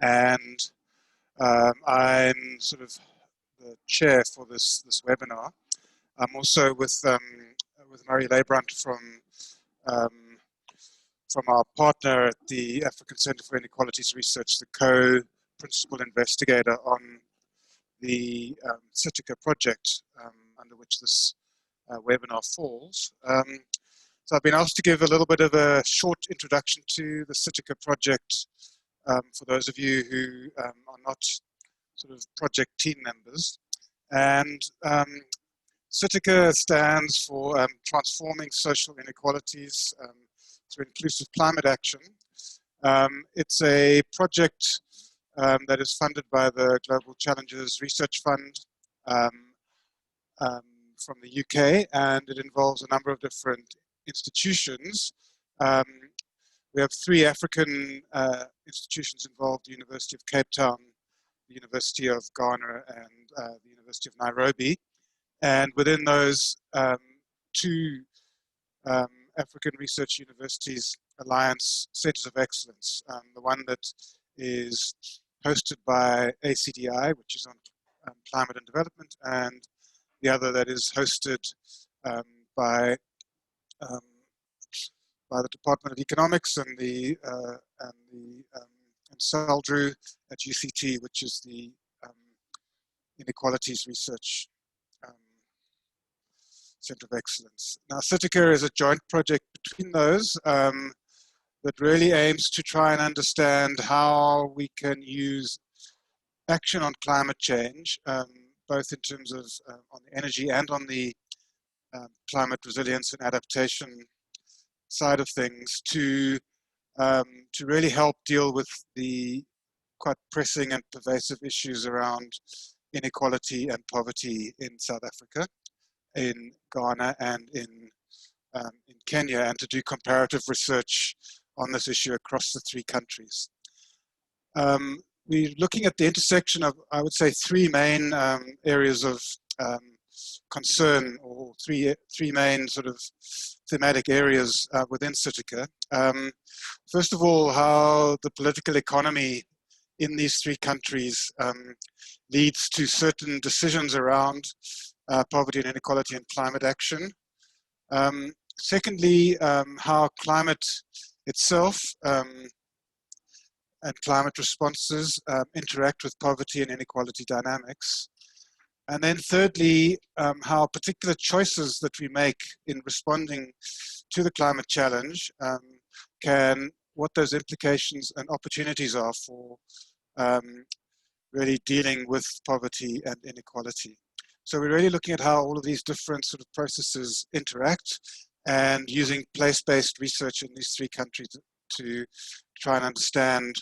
and I'm sort of the chair for this webinar. I'm also with Murray Leibrand um, from our partner at the African Centre for Inequalities Research, the co-principal investigator on the Citica project under which this webinar falls. So I've been asked to give a little bit of a short introduction to the Citica project for those of you who are not sort of project team members. And Citica stands for Transforming Social Inequalities through Inclusive Climate Action. It's a project that is funded by the Global Challenges Research Fund from the UK, and it involves a number of different institutions. We have 3 African institutions involved: the University of Cape Town, the University of Ghana, and the University of Nairobi. And within those 2 African Research Universities Alliance Centers of Excellence, the one that is hosted by ACDI, which is on climate and development, and the other that is hosted by the Department of Economics and SALDRU at UCT, which is the Inequalities Research Center of Excellence. Now, Citica is a joint project between those that really aims to try and understand how we can use action on climate change, both in terms of on the energy and on the climate resilience and adaptation side of things, to really help deal with the quite pressing and pervasive issues around inequality and poverty in South Africa, in Ghana, and in Kenya, and to do comparative research on this issue across the 3 countries. We're looking at the intersection of, I would say, 3 main areas of concern, or three main sort of thematic areas within Citica. First of all, how the political economy in these 3 countries leads to certain decisions around poverty and inequality and climate action. Secondly, how climate itself and climate responses interact with poverty and inequality dynamics. And then thirdly, how particular choices that we make in responding to the climate challenge what those implications and opportunities are for really dealing with poverty and inequality. So we're really looking at how all of these different sort of processes interact, and using place-based research in these 3 countries to try and understand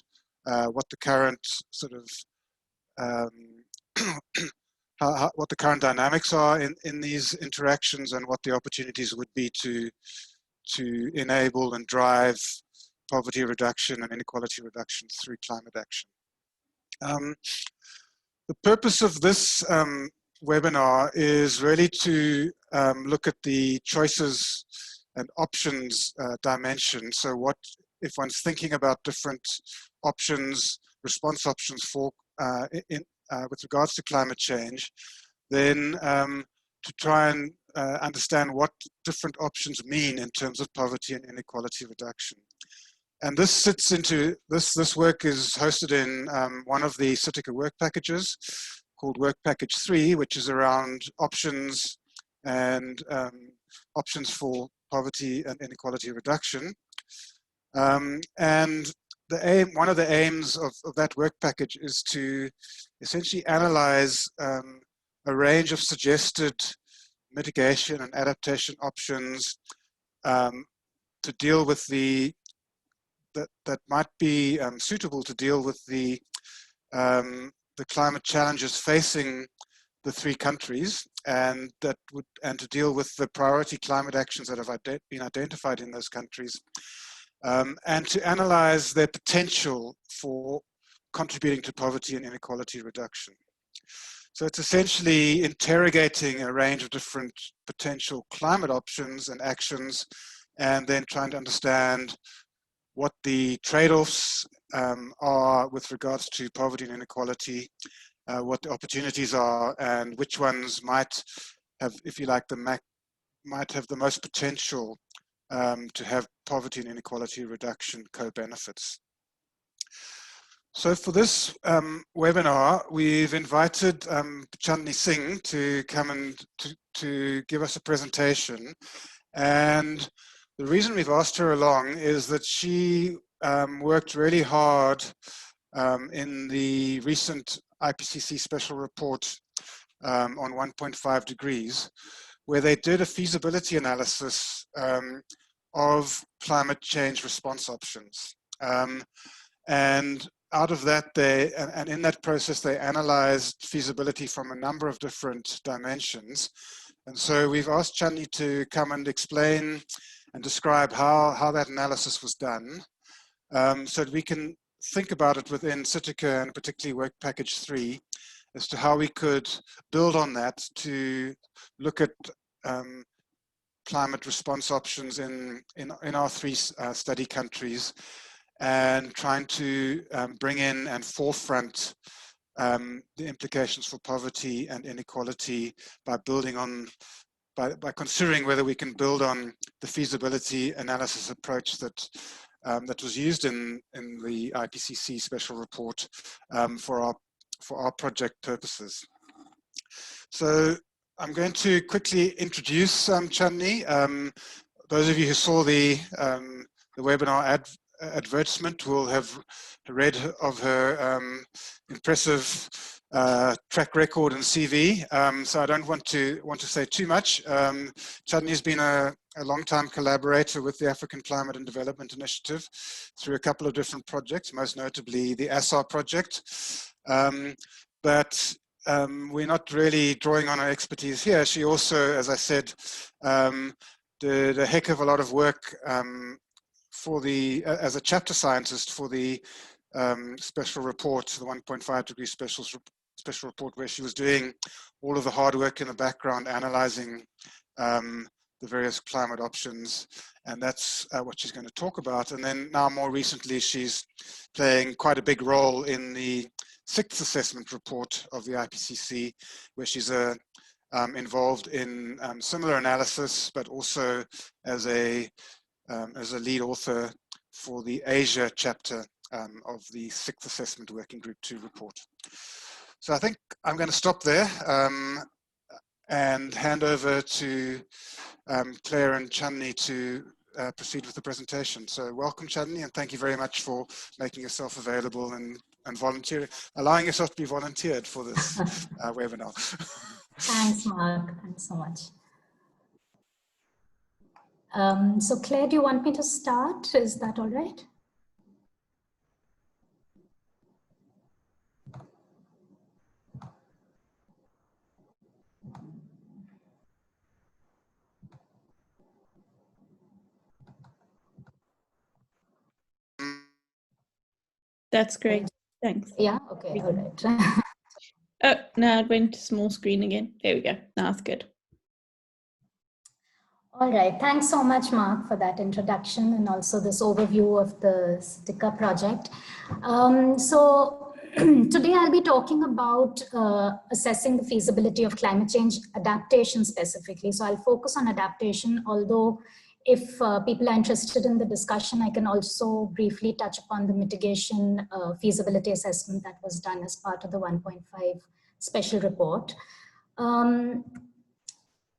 what the current sort of what the current dynamics are in these interactions, and what the opportunities would be to enable and drive poverty reduction and inequality reduction through climate action. The purpose of this webinar is really to look at the choices and options dimension. So what if one's thinking about different options, response options for with regards to climate change, then to try and understand what different options mean in terms of poverty and inequality reduction. And this sits into, this work is hosted in one of the Citica work packages called Work Package 3, which is around options and options for poverty and inequality reduction. And one of the aims of that work package is to essentially analyze a range of suggested mitigation and adaptation options to deal with that might be suitable to deal with the climate challenges facing the 3 countries, and to deal with the priority climate actions that have been identified in those countries, and to analyze their potential for contributing to poverty and inequality reduction. So it's essentially interrogating a range of different potential climate options and actions, and then trying to understand what the trade-offs are with regards to poverty and inequality, what the opportunities are, and which ones might have, if you like, might have the most potential to have poverty and inequality reduction co-benefits. So for this webinar, we've invited Chandni Singh to come and to give us a presentation. And the reason we've asked her along is that she worked really hard in the recent IPCC special report on 1.5 degrees, where they did a feasibility analysis of climate change response options. And out of that, and in that process, they analyzed feasibility from a number of different dimensions. And so we've asked Chandni to come and explain and describe how that analysis was done, so that we can think about it within Citica and particularly Work Package 3 as to how we could build on that to look at climate response options in our 3 study countries, and trying to bring in and forefront the implications for poverty and inequality by building on, by considering whether we can build on the feasibility analysis approach that that was used in the IPCC special report for our project purposes. So I'm going to quickly introduce Chandni. Those of you who saw the webinar advertisement will have read of her impressive track record and CV. So I don't want to say too much. Chandni has been a long-time collaborator with the African Climate and Development Initiative through a couple of different projects, most notably the ASAR project. But we're not really drawing on her expertise here. She also, as I said, did a heck of a lot of work as a chapter scientist for the special report, the 1.5 degree special report, where she was doing all of the hard work in the background, analyzing the various climate options, and that's what she's going to talk about. And then now more recently, she's playing quite a big role in the 6th assessment report of the IPCC, where she's involved in similar analysis, but also as a lead author for the Asia chapter of the 6th Assessment Working Group 2 report. So I think I'm going to stop there and hand over to Claire and Chandni to proceed with the presentation. So welcome, Chandni, and thank you very much for making yourself available and volunteering, allowing yourself to be volunteered for this webinar. Thanks, Mark. Thanks so much. So Claire, do you want me to start? Is that all right? That's great. Thanks. Yeah, okay, all right. Oh, now it went to small screen again. There we go. Now it's good. All right, thanks so much, Mark, for that introduction and also this overview of the Citica project. So today I'll be talking about assessing the feasibility of climate change adaptation specifically. So I'll focus on adaptation, although if people are interested in the discussion, I can also briefly touch upon the mitigation feasibility assessment that was done as part of the 1.5 special report.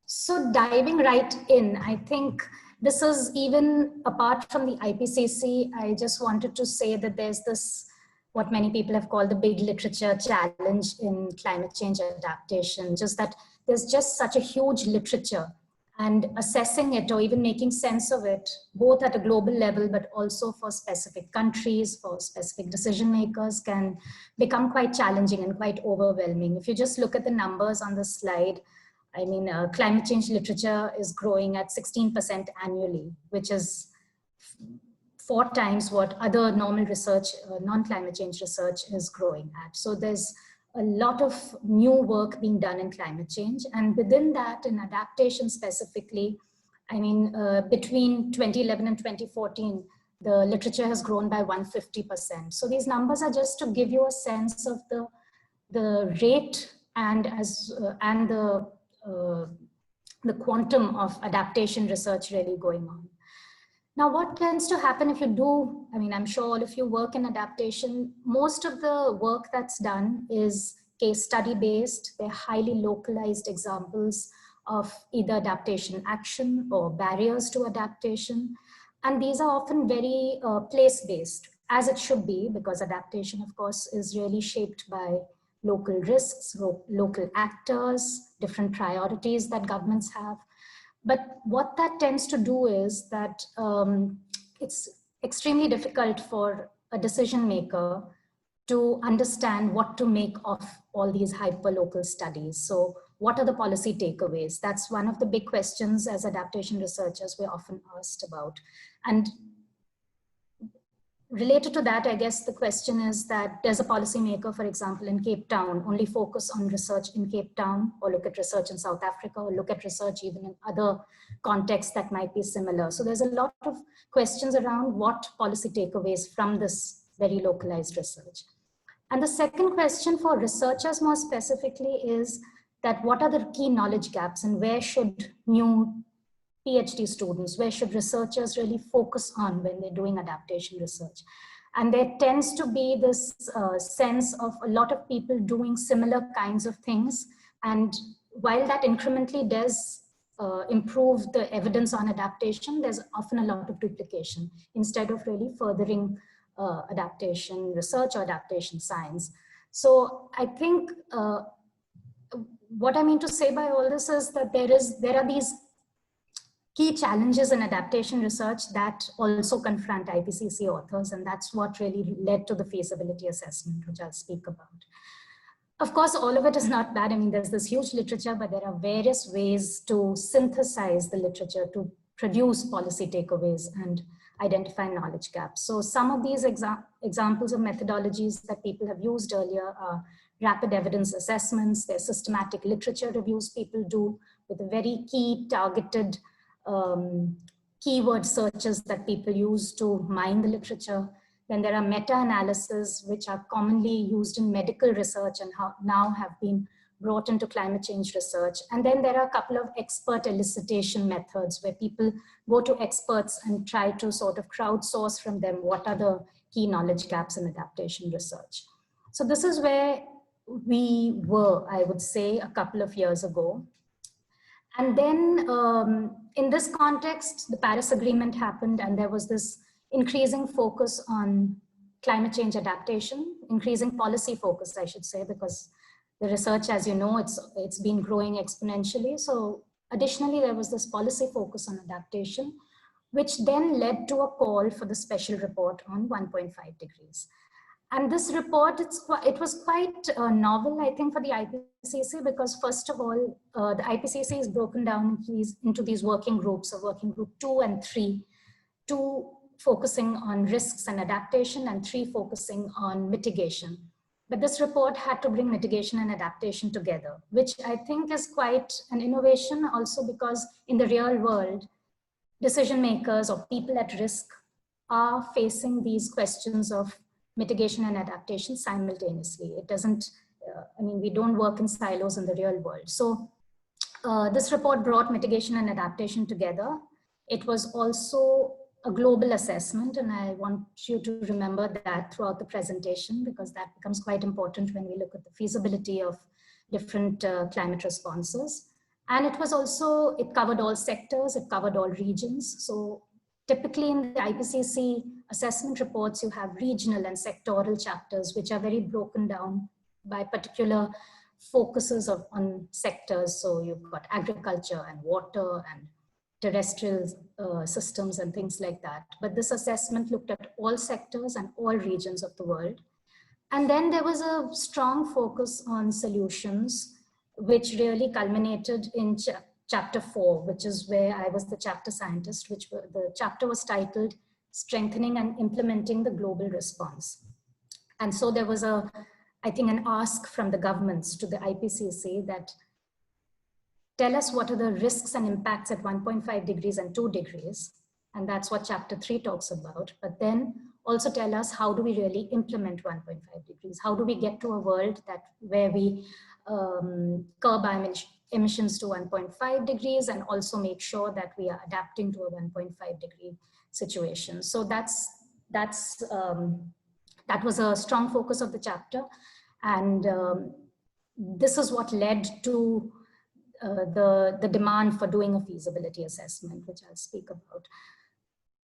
So diving right in, I think this is even apart from the IPCC, I just wanted to say that there's this, what many people have called the big literature challenge in climate change adaptation, just that there's just such a huge literature, and assessing it or even making sense of it, both at a global level, but also for specific countries, for specific decision makers, can become quite challenging and quite overwhelming. If you just look at the numbers on the slide, I mean, climate change literature is growing at 16% annually, which is 4 times what other normal research, non-climate change research is growing at. So there's a lot of new work being done in climate change. And within that, in adaptation specifically, I mean, between 2011 and 2014, the literature has grown by 150%. So these numbers are just to give you a sense of the rate and the quantum of adaptation research really going on. Now, what tends to happen if you do, I mean, I'm sure all of you work in adaptation, most of the work that's done is case study based. They're highly localized examples of either adaptation action or barriers to adaptation. And these are often very place-based, as it should be, because adaptation, of course, is really shaped by local risks, local actors, different priorities that governments have. But what that tends to do is that it's extremely difficult for a decision maker to understand what to make of all these hyper-local studies. So what are the policy takeaways? That's one of the big questions as adaptation researchers we're often asked about. And related to that, I guess the question is that does a policymaker, for example, in Cape Town, only focus on research in Cape Town, or look at research in South Africa, or look at research even in other contexts that might be similar? So there's a lot of questions around what policy takeaways from this very localized research. And the second question for researchers more specifically is that what are the key knowledge gaps, and where should new PhD students, where should researchers really focus on when they're doing adaptation research? And there tends to be this sense of a lot of people doing similar kinds of things. And while that incrementally does improve the evidence on adaptation, there's often a lot of duplication instead of really furthering adaptation research or adaptation science. So I think what I mean to say by all this is that there are these key challenges in adaptation research that also confront IPCC authors, and that's what really led to the feasibility assessment, which I'll speak about. Of course, all of it is not bad. I mean, there's this huge literature, but there are various ways to synthesize the literature to produce policy takeaways and identify knowledge gaps. So some of these examples of methodologies that people have used earlier are rapid evidence assessments. There's systematic literature reviews people do with a very key targeted keyword searches that people use to mine the literature. Then there are meta-analysis, which are commonly used in medical research and now have been brought into climate change research. And then there are a couple of expert elicitation methods where people go to experts and try to sort of crowdsource from them what are the key knowledge gaps in adaptation research. So this is where we were, I would say, a couple of years ago. And then in this context, the Paris Agreement happened, and there was this increasing focus on climate change adaptation, increasing policy focus, I should say, because the research, as you know, it's been growing exponentially. So additionally, there was this policy focus on adaptation, which then led to a call for the special report on 1.5 degrees. And this report, it was quite novel, I think, for the IPCC, because first of all, the IPCC is broken down into these working groups, so working group 2 and 3, 2 focusing on risks and adaptation, and 3 focusing on mitigation. But this report had to bring mitigation and adaptation together, which I think is quite an innovation also, because in the real world, decision makers or people at risk are facing these questions of mitigation and adaptation simultaneously. It doesn't, I mean, we don't work in silos in the real world. So this report brought mitigation and adaptation together. It was also a global assessment, and I want you to remember that throughout the presentation, because that becomes quite important when we look at the feasibility of different climate responses. And it was also, it covered all sectors, it covered all regions. So typically in the IPCC assessment reports, you have regional and sectoral chapters, which are very broken down by particular focuses on sectors. So you've got agriculture and water and terrestrial systems and things like that. But this assessment looked at all sectors and all regions of the world. And then there was a strong focus on solutions, which really culminated in chapter 4, which is where I was the chapter scientist, the chapter was titled Strengthening and Implementing the Global Response. And so there was I think an ask from the governments to the IPCC that tell us what are the risks and impacts at 1.5 degrees and 2 degrees, And that's what chapter 3 talks about. But then also tell us, how do we really implement 1.5 degrees? How do we get to a world where we curb our emissions to 1.5 degrees and also make sure that we are adapting to a 1.5 degree situation? So that was a strong focus of the chapter. And this is what led to the demand for doing a feasibility assessment, which I'll speak about.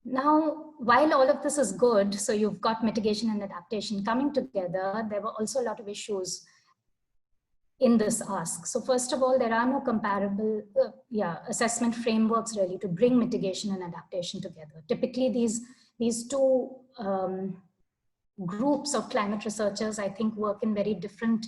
Now, while all of this is good, so you've got mitigation and adaptation coming together, there were also a lot of issues in this ask. So first of all, there are no comparable assessment frameworks really to bring mitigation and adaptation together. Typically, these two groups of climate researchers, I think, work in very different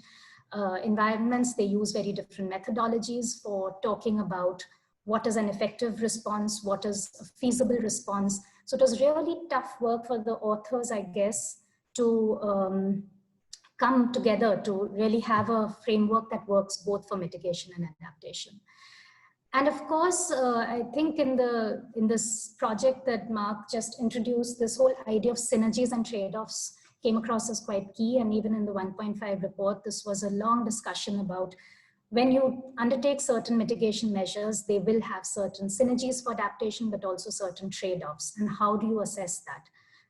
environments. They use very different methodologies for talking about what is an effective response, what is a feasible response. So it was really tough work for the authors, I guess, to come together to really have a framework that works both for mitigation and adaptation. And of course, I think in this project that Mark just introduced, this whole idea of synergies and trade-offs came across as quite key. And even in the 1.5 report, this was a long discussion about when you undertake certain mitigation measures, they will have certain synergies for adaptation, but also certain trade-offs. And how do you assess that?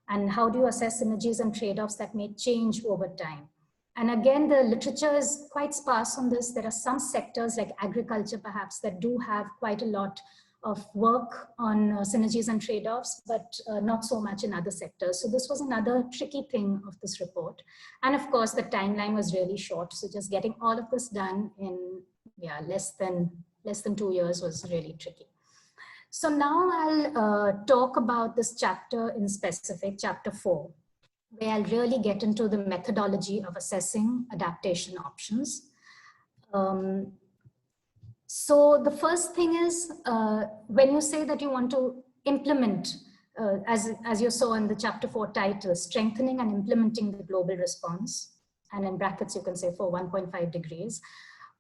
And how do you assess synergies and trade-offs that may change over time? And again, the literature is quite sparse on this. There are some sectors like agriculture, perhaps, that do have quite a lot of work on synergies and trade-offs, but not so much in other sectors. So this was another tricky thing of this report. And of course, the timeline was really short. So just getting all of this done in less than 2 years was really tricky. So now I'll talk about this chapter in specific, chapter 4, where I'll really get into the methodology of assessing adaptation options. So the first thing is, when you say that you want to implement, as you saw in the chapter 4 title, strengthening and implementing the global response, and in brackets you can say for 1.5 degrees,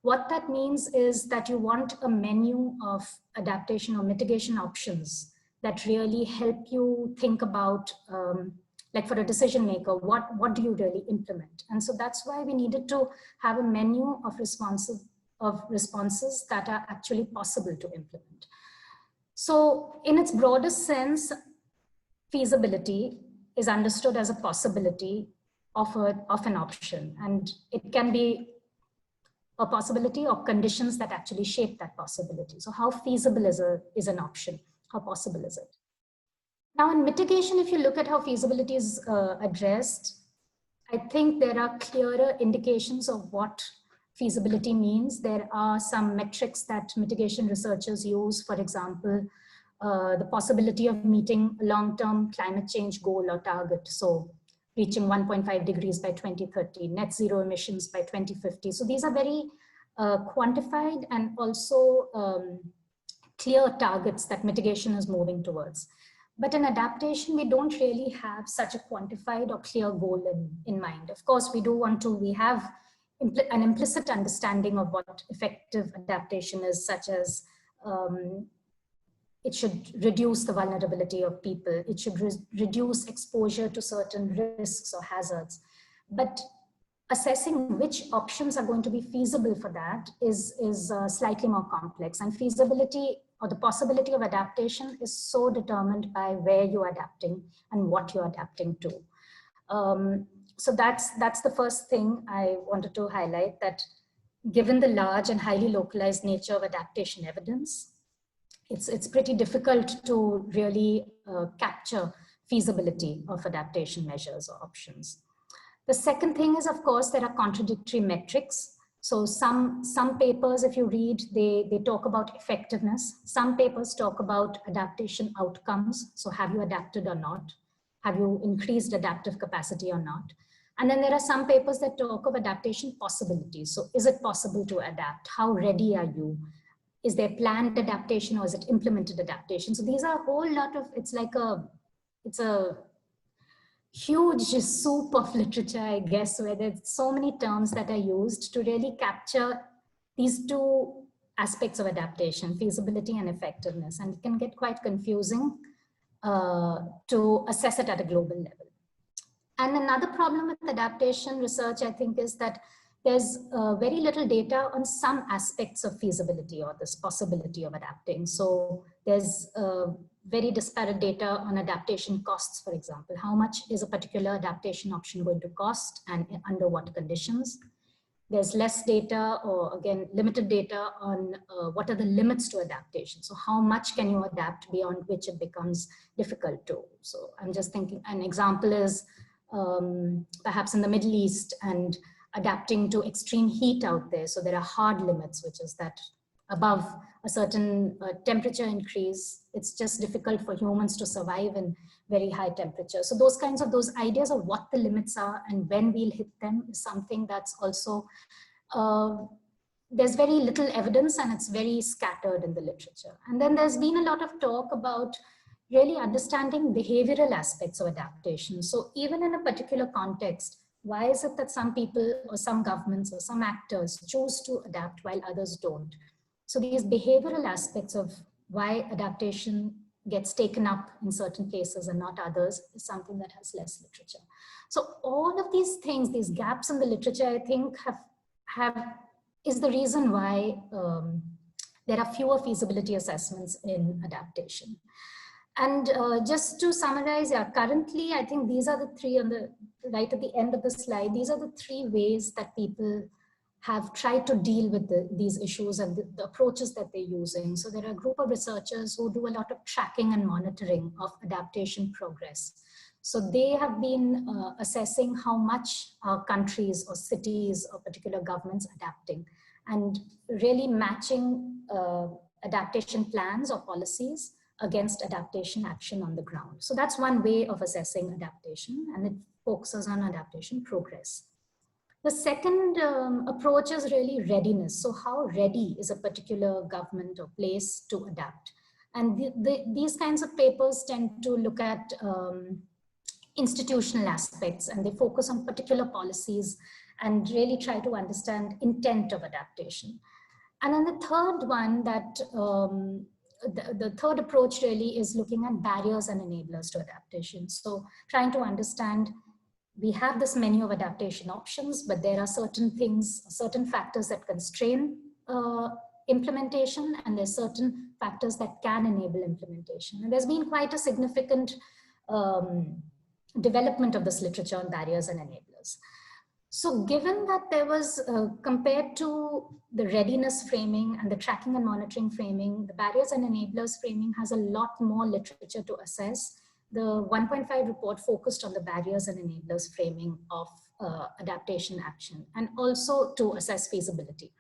what that means is that you want a menu of adaptation or mitigation options that really help you think about, like for a decision maker, what do you really implement? And so that's why we needed to have a menu of responses that are actually possible to implement. So in its broadest sense, feasibility is understood as a possibility of an option. And it can be a possibility or conditions that actually shape that possibility. So how feasible is an option? How possible is it? Now in mitigation, if you look at how feasibility is addressed, I think there are clearer indications of what feasibility means. There are some metrics that mitigation researchers use, for example, the possibility of meeting a long-term climate change goal or target. So reaching 1.5 degrees by 2030, net zero emissions by 2050. So these are very quantified and also clear targets that mitigation is moving towards. But in adaptation, we don't really have such a quantified or clear goal in mind. Of course, we have an implicit understanding of what effective adaptation is, such as it should reduce the vulnerability of people. It should reduce exposure to certain risks or hazards. But assessing which options are going to be feasible for that is slightly more complex. And feasibility or the possibility of adaptation is so determined by where you're adapting and what you're adapting to. So that's the first thing I wanted to highlight, that given the large and highly localized nature of adaptation evidence, it's pretty difficult to really capture feasibility of adaptation measures or options. The second thing is, of course, there are contradictory metrics. So some papers, if you read, they talk about effectiveness. Some papers talk about adaptation outcomes. So have you adapted or not? Have you increased adaptive capacity or not? And then there are some papers that talk of adaptation possibilities. So is it possible to adapt? How ready are you? Is there planned adaptation or is it implemented adaptation? So these are a whole lot of, it's a huge soup of literature, I guess, where there's so many terms that are used to really capture these two aspects of adaptation, feasibility and effectiveness. And it can get quite confusing. to assess it at a global level. And another problem with adaptation research, I think, is that there's very little data on some aspects of feasibility or this possibility of adapting. So there's very disparate data on adaptation costs, for example. How much is a particular adaptation option going to cost and under what conditions? There's less data, or again, limited data on what are the limits to adaptation. So how much can you adapt beyond which it becomes difficult to? So I'm just thinking, an example is perhaps in the Middle East and adapting to extreme heat out there. So there are hard limits, which is that above a certain temperature increase, it's just difficult for humans to survive in very high temperature. So those ideas of what the limits are and when we'll hit them is something that's also, there's very little evidence and it's very scattered in the literature. And then there's been a lot of talk about really understanding behavioral aspects of adaptation. So even in a particular context, why is it that some people or some governments or some actors choose to adapt while others don't? So these behavioral aspects of why adaptation gets taken up in certain places and not others is something that has less literature. So all of these things, these gaps in the literature, I think is the reason why there are fewer feasibility assessments in adaptation. And just to summarize, currently, I think these are the three on the right at the end of the slide. These are the three ways that people have tried to deal with these issues and the approaches that they're using. So there are a group of researchers who do a lot of tracking and monitoring of adaptation progress. So they have been assessing how much our countries or cities or particular governments adapting and really matching adaptation plans or policies against adaptation action on the ground. So that's one way of assessing adaptation, and it focuses on adaptation progress. The second approach is really readiness. So how ready is a particular government or place to adapt? And these kinds of papers tend to look at institutional aspects, and they focus on particular policies and really try to understand intent of adaptation. And then the third one that the third approach really is looking at barriers and enablers to adaptation. So trying to understand, we have this menu of adaptation options, but there are certain things, certain factors that constrain implementation, and there's certain factors that can enable implementation. And there's been quite a significant development of this literature on barriers and enablers. So given that there was, compared to the readiness framing and the tracking and monitoring framing, the barriers and enablers framing has a lot more literature to assess. The 1.5 report focused on the barriers and enablers framing of adaptation action, and also to assess feasibility.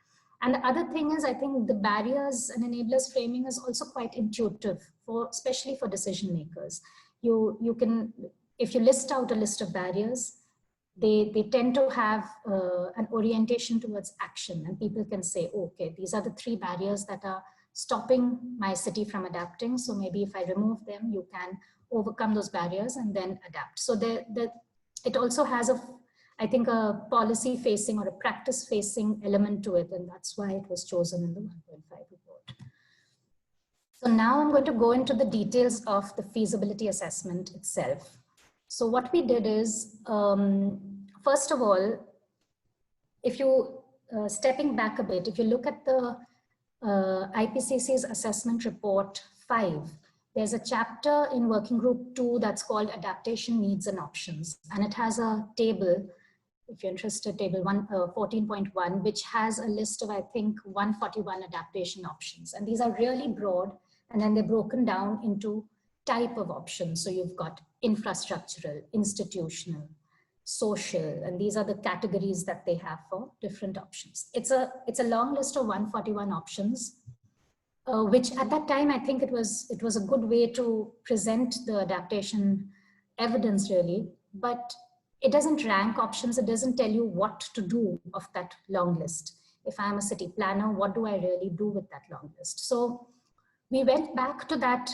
And the other thing is, I think the barriers and enablers framing is also quite intuitive, especially for decision makers. You can, if you list out a list of barriers, they tend to have an orientation towards action, and people can say, oh, okay, these are the 3 barriers that are stopping my city from adapting. So maybe if I remove them, you can overcome those barriers and then adapt. So it also has I think a policy facing or a practice facing element to it, and that's why it was chosen in the 1.5 report. So now I'm going to go into the details of the feasibility assessment itself. So what we did is, first of all, if you, stepping back a bit, if you look at the IPCC's assessment report 5, there's a chapter in working group 2 that's called adaptation needs and options. And it has a table, if you're interested, table 14.1, which has a list of, I think, 141 adaptation options. And these are really broad, and then they're broken down into type of options. So you've got infrastructural, institutional, social, and these are the categories that they have for different options. It's a long list of 141 options, which at that time, I think it was a good way to present the adaptation evidence really, but it doesn't rank options. It doesn't tell you what to do of that long list. If I'm a city planner, what do I really do with that long list? So we went back to that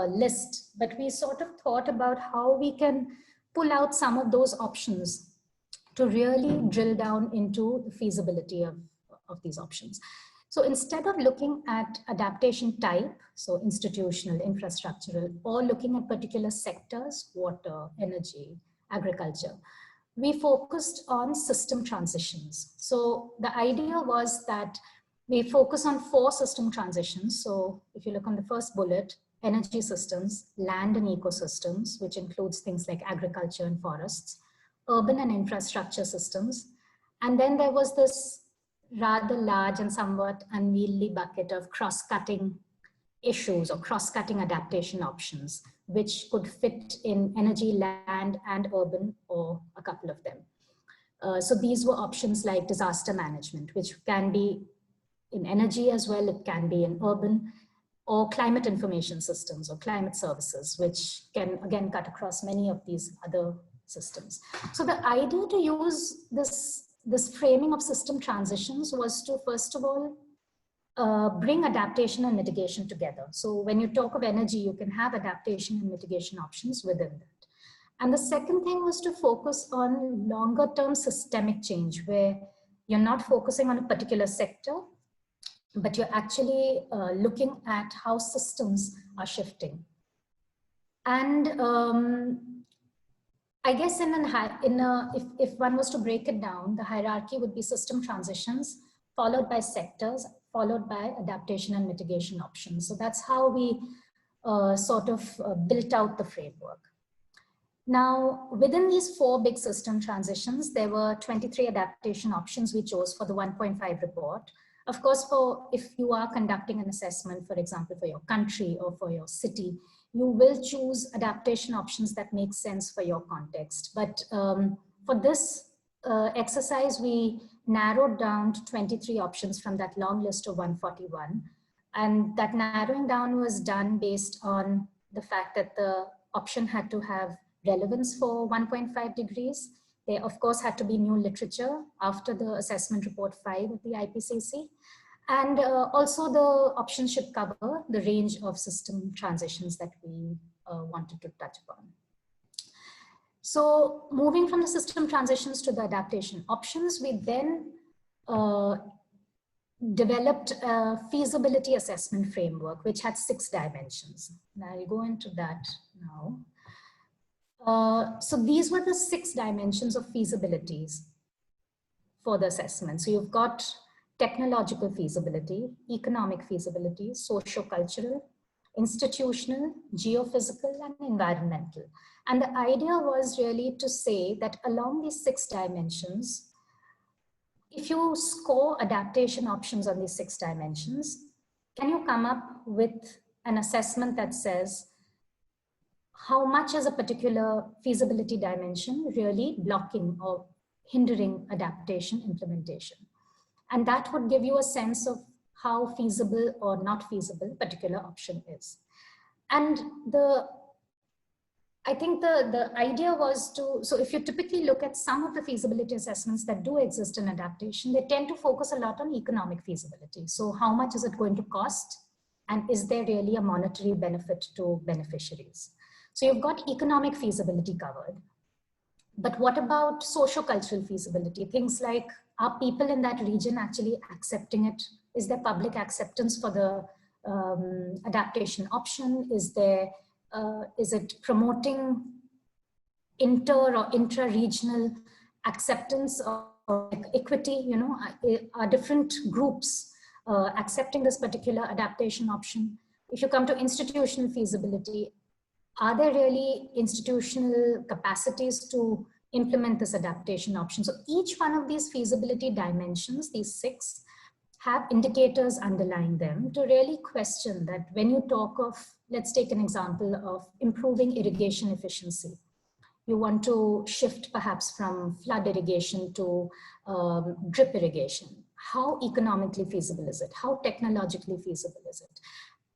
list, but we sort of thought about how we can pull out some of those options to really drill down into the feasibility of these options. So instead of looking at adaptation type, so institutional, infrastructural, or looking at particular sectors, water, energy, agriculture, we focused on system transitions. So the idea was that we focus on 4 system transitions. So if you look on the first bullet, energy systems, land and ecosystems, which includes things like agriculture and forests, urban and infrastructure systems. And then there was this rather large and somewhat unwieldy bucket of cross-cutting issues or cross-cutting adaptation options, which could fit in energy, land, and urban, or a couple of them. So these were options like disaster management, which can be in energy as well, it can be in urban, or climate information systems or climate services, which can again cut across many of these other systems. So the idea to use this framing of system transitions was to, first of all, bring adaptation and mitigation together. So when you talk of energy, you can have adaptation and mitigation options within that. And the second thing was to focus on longer term systemic change, where you're not focusing on a particular sector, but you're actually looking at how systems are shifting. And I guess if one was to break it down, the hierarchy would be system transitions, followed by sectors, followed by adaptation and mitigation options. So that's how we built out the framework. Now, within these 4 big system transitions, there were 23 adaptation options we chose for the 1.5 report. Of course, if you are conducting an assessment, for example, for your country or for your city, you will choose adaptation options that make sense for your context. But for this exercise, we narrowed down to 23 options from that long list of 141. And that narrowing down was done based on the fact that the option had to have relevance for 1.5 degrees. There, of course, had to be new literature after the assessment report 5 of the IPCC. And also the options should cover the range of system transitions that we wanted to touch upon. So moving from the system transitions to the adaptation options, we then developed a feasibility assessment framework, which had 6 dimensions. And I'll go into that now. So these were the 6 dimensions of feasibilities for the assessment. So you've got technological feasibility, economic feasibility, socio-cultural, institutional, geophysical, and environmental. And the idea was really to say that along these 6 dimensions, if you score adaptation options on these 6 dimensions, can you come up with an assessment that says how much is a particular feasibility dimension really blocking or hindering adaptation implementation? And that would give you a sense of how feasible or not feasible a particular option is. And I think the idea was so if you typically look at some of the feasibility assessments that do exist in adaptation, they tend to focus a lot on economic feasibility. So how much is it going to cost? And is there really a monetary benefit to beneficiaries? So you've got economic feasibility covered. But what about socio-cultural feasibility? Things like, are people in that region actually accepting it? Is there public acceptance for the adaptation option? Is it promoting inter or intra-regional acceptance or equity? You know, are different groups accepting this particular adaptation option? If you come to institutional feasibility, are there really institutional capacities to implement this adaptation option? So each one of these feasibility dimensions, these 6, have indicators underlying them to really question that when you talk of, let's take an example of improving irrigation efficiency. You want to shift perhaps from flood irrigation to drip irrigation. How economically feasible is it? How technologically feasible is it?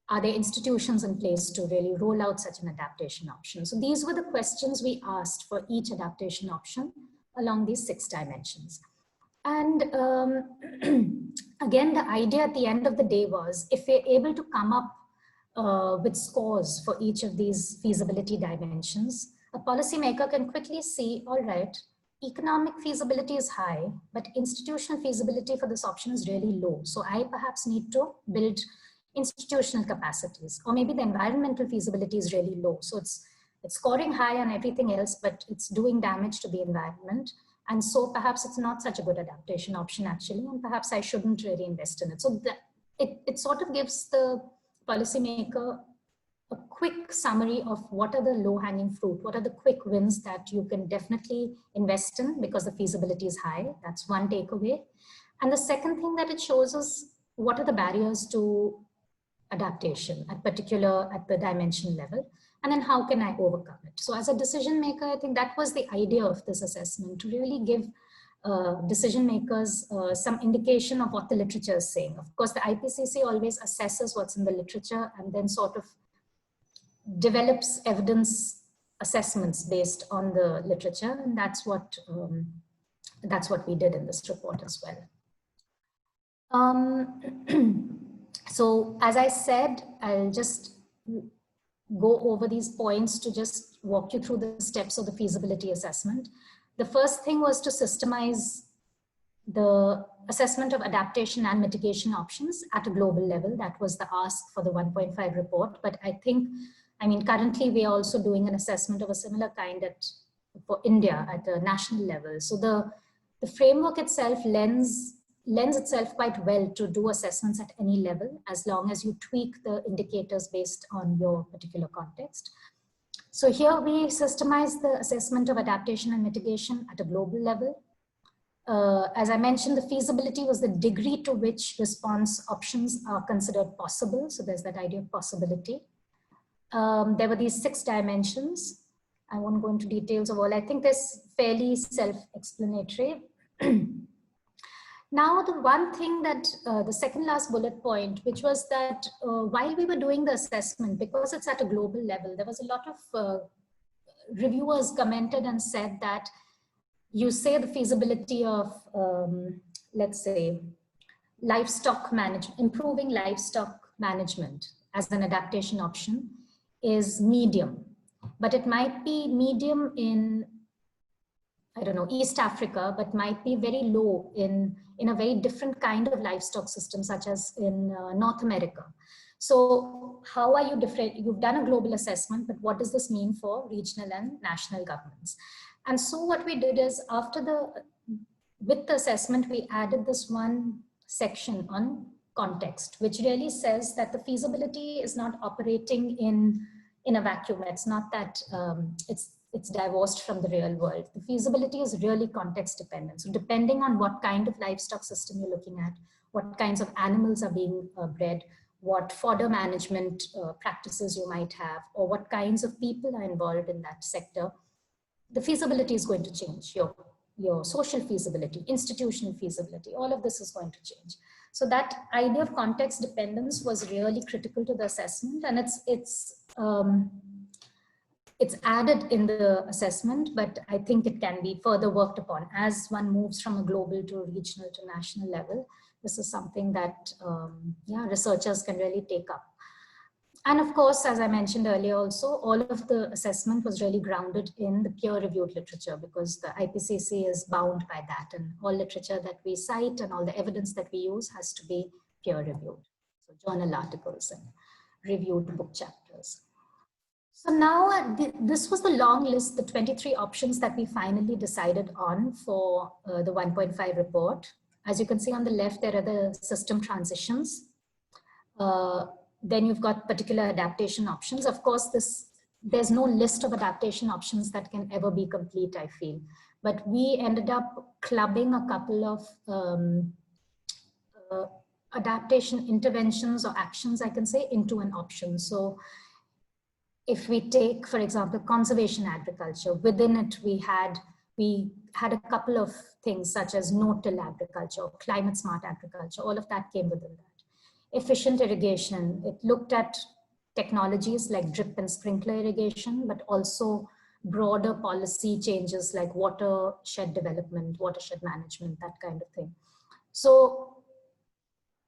Are there institutions in place to really roll out such an adaptation option? So these were the questions we asked for each adaptation option along these 6 dimensions. And again, the idea at the end of the day was, if we're able to come up with scores for each of these feasibility dimensions, a policymaker can quickly see, all right, economic feasibility is high, but institutional feasibility for this option is really low. So I perhaps need to build institutional capacities, or maybe the environmental feasibility is really low. So it's scoring high on everything else, but it's doing damage to the environment. And so perhaps it's not such a good adaptation option actually, and perhaps I shouldn't really invest in it. So it sort of gives the policymaker a quick summary of what are the low-hanging fruit, what are the quick wins that you can definitely invest in because the feasibility is high. That's one takeaway. And the second thing that it shows is what are the barriers to adaptation at the dimension level, and then how can I overcome it? So as a decision maker, I think that was the idea of this assessment, to really give decision makers some indication of what the literature is saying. Of course, the IPCC always assesses what's in the literature and then sort of develops evidence assessments based on the literature, and that's what we did in this report as well. So as I said, I'll just go over these points to just walk you through the steps of the feasibility assessment. The first thing was to systemize the assessment of adaptation and mitigation options at a global level. That was the ask for the 1.5 report. But I mean, currently we are also doing an assessment of a similar kind for India at a national level. So the framework itself lends itself quite well to do assessments at any level, as long as you tweak the indicators based on your particular context. So here we systemize the assessment of adaptation and mitigation at a global level. As I mentioned, the feasibility was the degree to which response options are considered possible. So there's that idea of possibility. There were these 6 dimensions. I won't go into details of all. I think this fairly self-explanatory. Now, the one thing that, the second last bullet point, which was that while we were doing the assessment, because it's at a global level, there was a lot of reviewers commented and said that you say the feasibility of, let's say, livestock management, improving livestock management as an adaptation option is medium, but it might be medium in, I don't know, East Africa, but might be very low in a very different kind of livestock system, such as in North America. So how are you different? You've done a global assessment, but what does this mean for regional and national governments? And so what we did is with the assessment, we added this one section on context, which really says that the feasibility is not operating in a vacuum. It's not that it's divorced from the real world. The feasibility is really context dependent. So depending on what kind of livestock system you're looking at, what kinds of animals are being bred, what fodder management practices you might have, or what kinds of people are involved in that sector, the feasibility is going to change. Your social feasibility, institutional feasibility, all of this is going to change. So that idea of context dependence was really critical to the assessment, and it's added in the assessment, but I think it can be further worked upon as one moves from a global to a regional to national level. This is something that researchers can really take up. And of course, as I mentioned earlier also, all of the assessment was really grounded in the peer-reviewed literature, because the IPCC is bound by that, and all literature that we cite and all the evidence that we use has to be peer-reviewed. So journal articles and reviewed book chapters. So now this was the long list, the 23 options that we finally decided on for the 1.5 report. As you can see on the left, there are the system transitions. Then you've got particular adaptation options. Of course, there's no list of adaptation options that can ever be complete, I feel. But we ended up clubbing a couple of adaptation interventions or actions, I can say, into an option. So if we take, for example, conservation agriculture, within it we had a couple of things such as no-till agriculture, or climate smart agriculture, all of that came within that. Efficient irrigation, it looked at technologies like drip and sprinkler irrigation, but also broader policy changes like watershed development, watershed management, that kind of thing. So,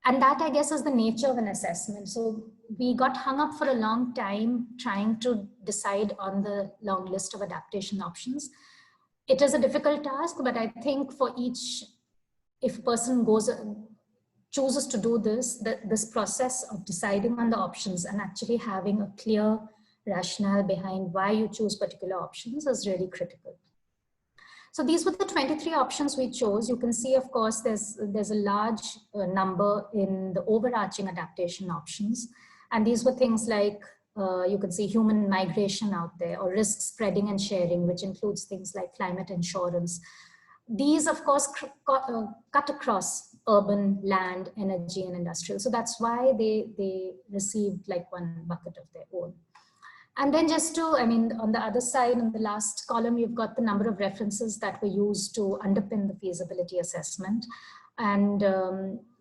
and that, I guess, is the nature of an assessment. So we got hung up for a long time trying to decide on the long list of adaptation options. it is a difficult task, but I think for each, if a person chooses to do this process of deciding on the options and actually having a clear rationale behind why you choose particular options is really critical. So these were the 23 options we chose. You can see, of course, there's a large number in the overarching adaptation options. And these were things like, you can see human migration out there, or risk spreading and sharing, which includes things like climate insurance. These, of course, cut across urban, land, energy, and industrial. So that's why they received like one bucket of their own. And then just to, I mean, on the other side, in the last column, you've got the number of references that were used to underpin the feasibility assessment. And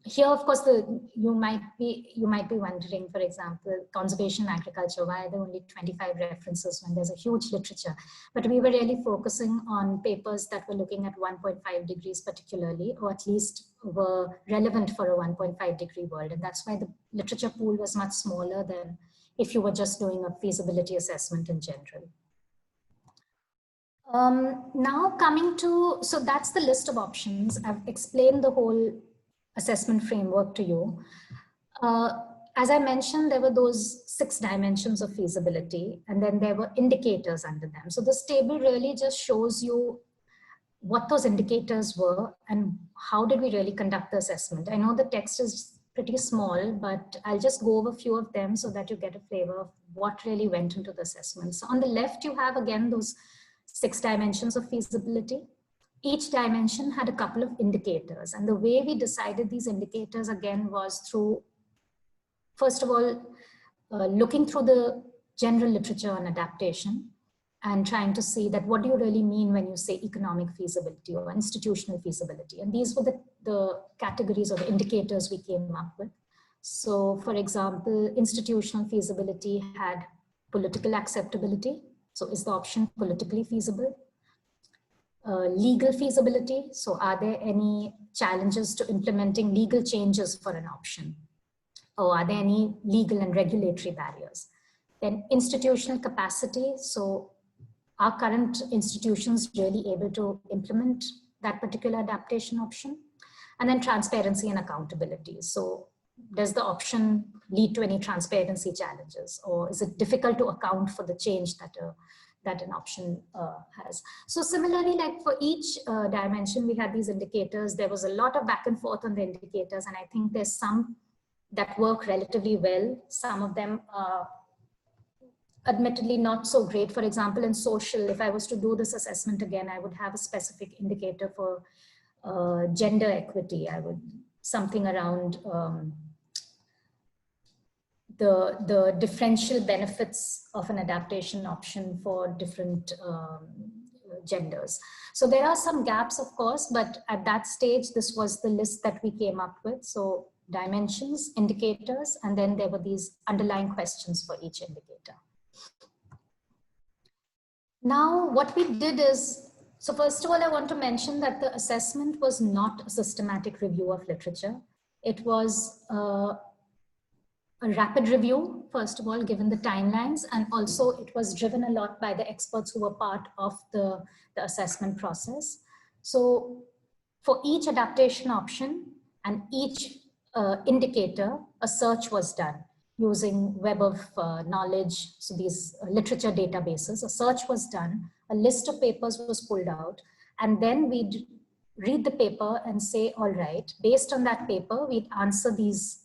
here, of course, you might be wondering, for example, conservation agriculture, why are there only 25 references when there's a huge literature? But we were really focusing on papers that were looking at 1.5 degrees particularly, or at least were relevant for a 1.5 degree world. And that's why the literature pool was much smaller than if you were just doing a feasibility assessment in general. Now coming to, so that's the list of options. I've explained the whole assessment framework to you. As I mentioned, there were those 6 dimensions of feasibility, and then there were indicators under them. So this table really just shows you what those indicators were and how did we really conduct the assessment. I know the text is pretty small, but I'll just go over a few of them so that you get a flavor of what really went into the assessment. So on the left, you have again those 6 dimensions of feasibility. Each dimension had a couple of indicators, and the way we decided these indicators again was through, first of all, looking through the general literature on adaptation and trying to see that what do you really mean when you say economic feasibility or institutional feasibility. And these were the categories or the indicators we came up with. So for example, institutional feasibility had political acceptability. So is the option politically feasible? Legal feasibility. So are there any challenges to implementing legal changes for an option? Or are there any legal and regulatory barriers? Then institutional capacity. So are current institutions really able to implement that particular adaptation option? And then transparency and accountability. So does the option lead to any transparency challenges, or is it difficult to account for the change that an option has? So similarly, like for each dimension, we had these indicators. There was a lot of back and forth on the indicators, and I think there's some that work relatively well. Some of them are admittedly not so great. For example, in social, if I was to do this assessment again, I would have a specific indicator for gender equity. I would something around the differential benefits of an adaptation option for different genders. So there are some gaps, of course, but at that stage, this was the list that we came up with. So dimensions, indicators, and then there were these underlying questions for each indicator. Now, what we did is, so first of all, I want to mention that the assessment was not a systematic review of literature. It was a rapid review, first of all, given the timelines, and also it was driven a lot by the experts who were part of the assessment process. So for each adaptation option and each indicator, a search was done using Web of Knowledge, so these literature databases. A search was done, a list of papers was pulled out, and then we'd read the paper and say, all right, based on that paper, we'd answer these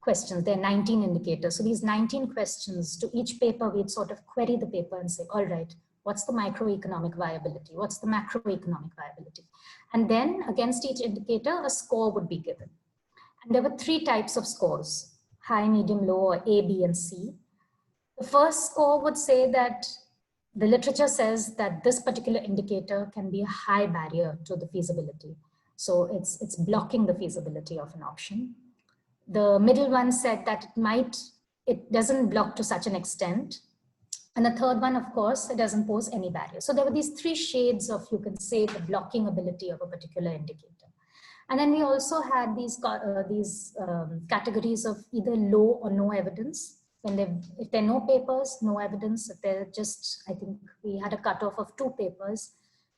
questions. There are 19 indicators. So these 19 questions, to each paper, we'd sort of query the paper and say, all right, what's the microeconomic viability? What's the macroeconomic viability? And then against each indicator, a score would be given. And there were 3 types of scores: high, medium, low, or A, B, and C. The first score would say that the literature says that this particular indicator can be a high barrier to the feasibility. So it's blocking the feasibility of an option. The middle one said that it doesn't block to such an extent. And the third one, of course, it doesn't pose any barrier. So there were these 3 shades of, you can say, the blocking ability of a particular indicator. And then we also had these categories of either low or no evidence. If there are no papers, no evidence. If they're just, I think we had a cutoff of 2 papers,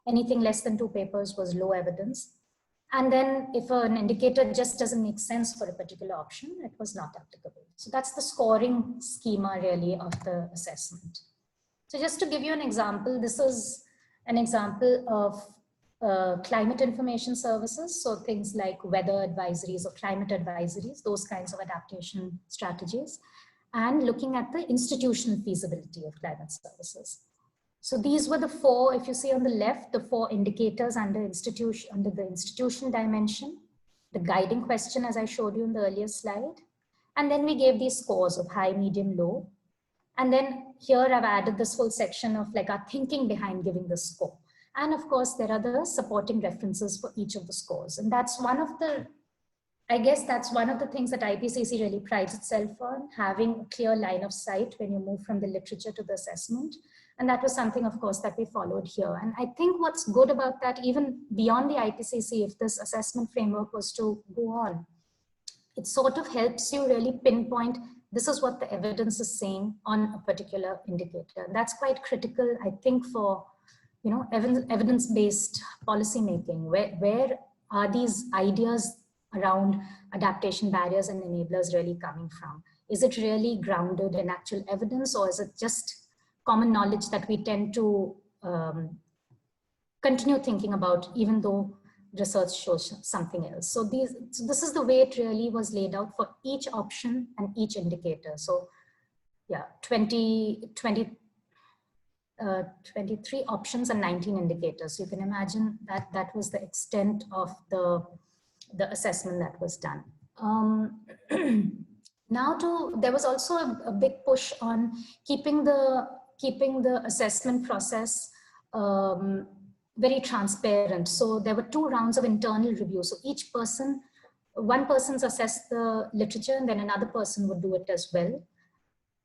anything less than 2 papers was low evidence. And then if an indicator just doesn't make sense for a particular option, it was not applicable. So that's the scoring schema really of the assessment. So just to give you an example, this is an example of climate information services. So things like weather advisories or climate advisories, those kinds of adaptation strategies, and looking at the institutional feasibility of climate services. So these were the 4, if you see on the left, the 4 indicators under the institution dimension, the guiding question as I showed you in the earlier slide. And then we gave these scores of high, medium, low. And then here I've added this whole section of like our thinking behind giving the score. And of course, there are the supporting references for each of the scores. And that's one of the, I guess that's one of the things that IPCC really prides itself on, having a clear line of sight when you move from the literature to the assessment. And that was something, of course, that we followed here. And I think what's good about that, even beyond the IPCC, if this assessment framework was to go on, it sort of helps you really pinpoint, this is what the evidence is saying on a particular indicator. And that's quite critical, I think, for evidence-based policy making. Where are these ideas around adaptation barriers and enablers really coming from? Is it really grounded in actual evidence, or is it just common knowledge that we tend to continue thinking about even though research shows something else? So this is the way it really was laid out for each option and each indicator. So yeah, 23 options and 19 indicators. So you can imagine that that was the extent of the assessment that was done. There was also a big push on keeping the assessment process very transparent. So there were 2 rounds of internal review. So each person, one person's assessed the literature and then another person would do it as well.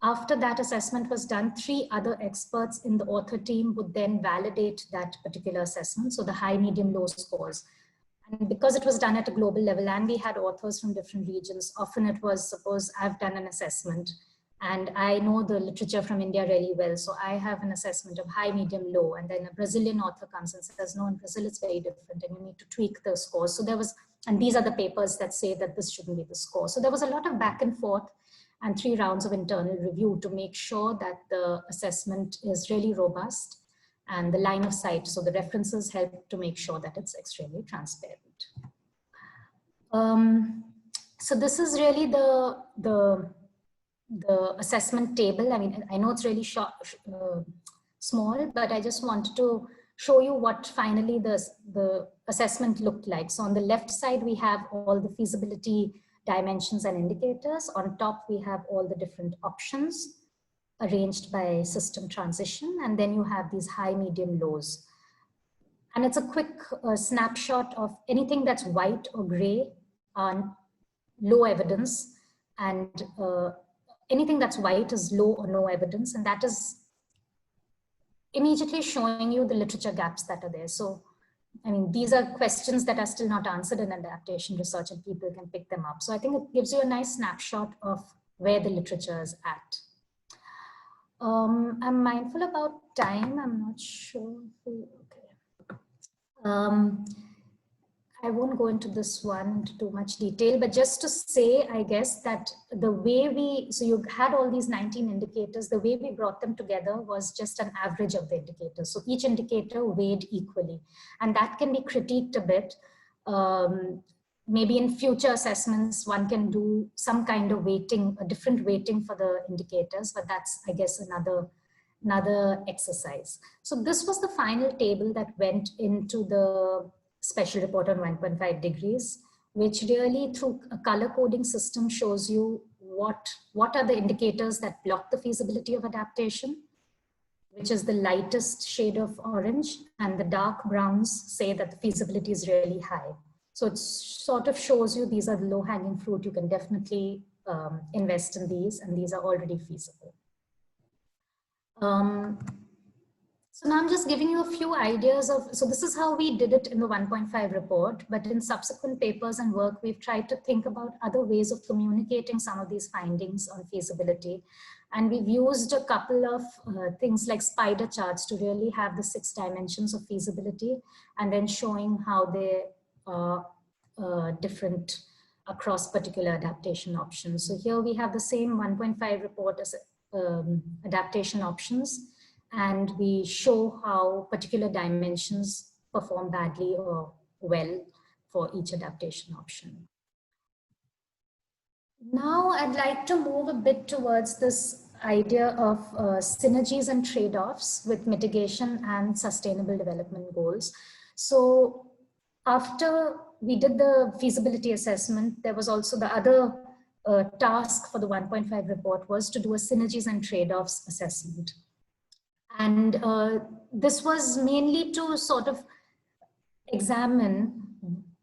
After that assessment was done, 3 other experts in the author team would then validate that particular assessment. So the high, medium, low scores. And because it was done at a global level and we had authors from different regions, often it was, suppose I've done an assessment and I know the literature from India really well. So I have an assessment of high, medium, low, and then a Brazilian author comes and says, no, in Brazil it's very different and you need to tweak the scores. So there was, and these are the papers that say that this shouldn't be the score. So there was a lot of back and forth and 3 rounds of internal review to make sure that the assessment is really robust and the line of sight. So the references help to make sure that it's extremely transparent. So this is really the assessment table. I mean, I know it's really short, small, but I just wanted to show you what finally the assessment looked like. So on the left side, we have all the feasibility dimensions and indicators. On top, we have all the different options arranged by system transition. And then you have these high, medium, lows. And it's a quick snapshot of anything that's white or gray on low evidence, and anything that's white is low or no evidence. And that is immediately showing you the literature gaps that are there. So, I mean, these are questions that are still not answered in adaptation research and people can pick them up. So I think it gives you a nice snapshot of where the literature is at. I'm mindful about time. I'm not sure. Okay. I won't go into this one into too much detail, but just to say, I guess that the way so you had all these 19 indicators, the way we brought them together was just an average of the indicators. So each indicator weighed equally, and that can be critiqued a bit. Maybe in future assessments, one can do some kind of weighting, a different weighting for the indicators, but that's, I guess, another exercise. So this was the final table that went into the special report on 1.5 degrees, which really through a color coding system shows you what are the indicators that block the feasibility of adaptation, which is the lightest shade of orange, and the dark browns say that the feasibility is really high. So it sort of shows you these are the low-hanging fruit. You can definitely invest in these, and these are already feasible. So now I'm just giving you a few ideas of, so this is how we did it in the 1.5 report, but in subsequent papers and work, we've tried to think about other ways of communicating some of these findings on feasibility. And we've used a couple of things like spider charts to really have the 6 dimensions of feasibility, and then showing how they are different across particular adaptation options. So here we have the same 1.5 report as adaptation options, and we show how particular dimensions perform badly or well for each adaptation option. Now I'd like to move a bit towards this idea of synergies and trade-offs with mitigation and sustainable development goals. So after we did the feasibility assessment, there was also the other task for the 1.5 report was to do a synergies and trade-offs assessment. And this was mainly to sort of examine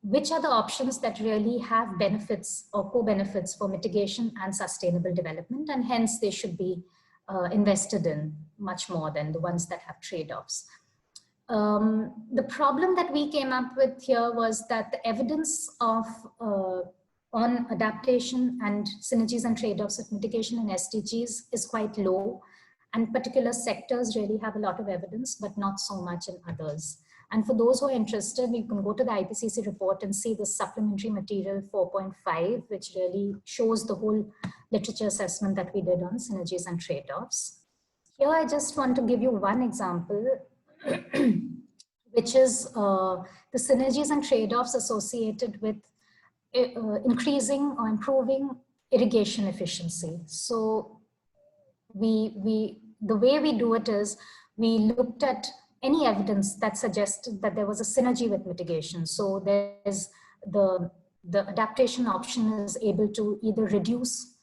which are the options that really have benefits or co-benefits for mitigation and sustainable development, and hence they should be invested in much more than the ones that have trade-offs. The problem that we came up with here was that the evidence of on adaptation and synergies and trade-offs of mitigation and SDGs is quite low, and particular sectors really have a lot of evidence, but not so much in others. And for those who are interested, you can go to the IPCC report and see the supplementary material 4.5, which really shows the whole literature assessment that we did on synergies and trade-offs. Here, I just want to give you one example, which is the synergies and trade-offs associated with increasing or improving irrigation efficiency. So the way we do it is we looked at any evidence that suggested that there was a synergy with mitigation. So there's the adaptation option is able to either reduce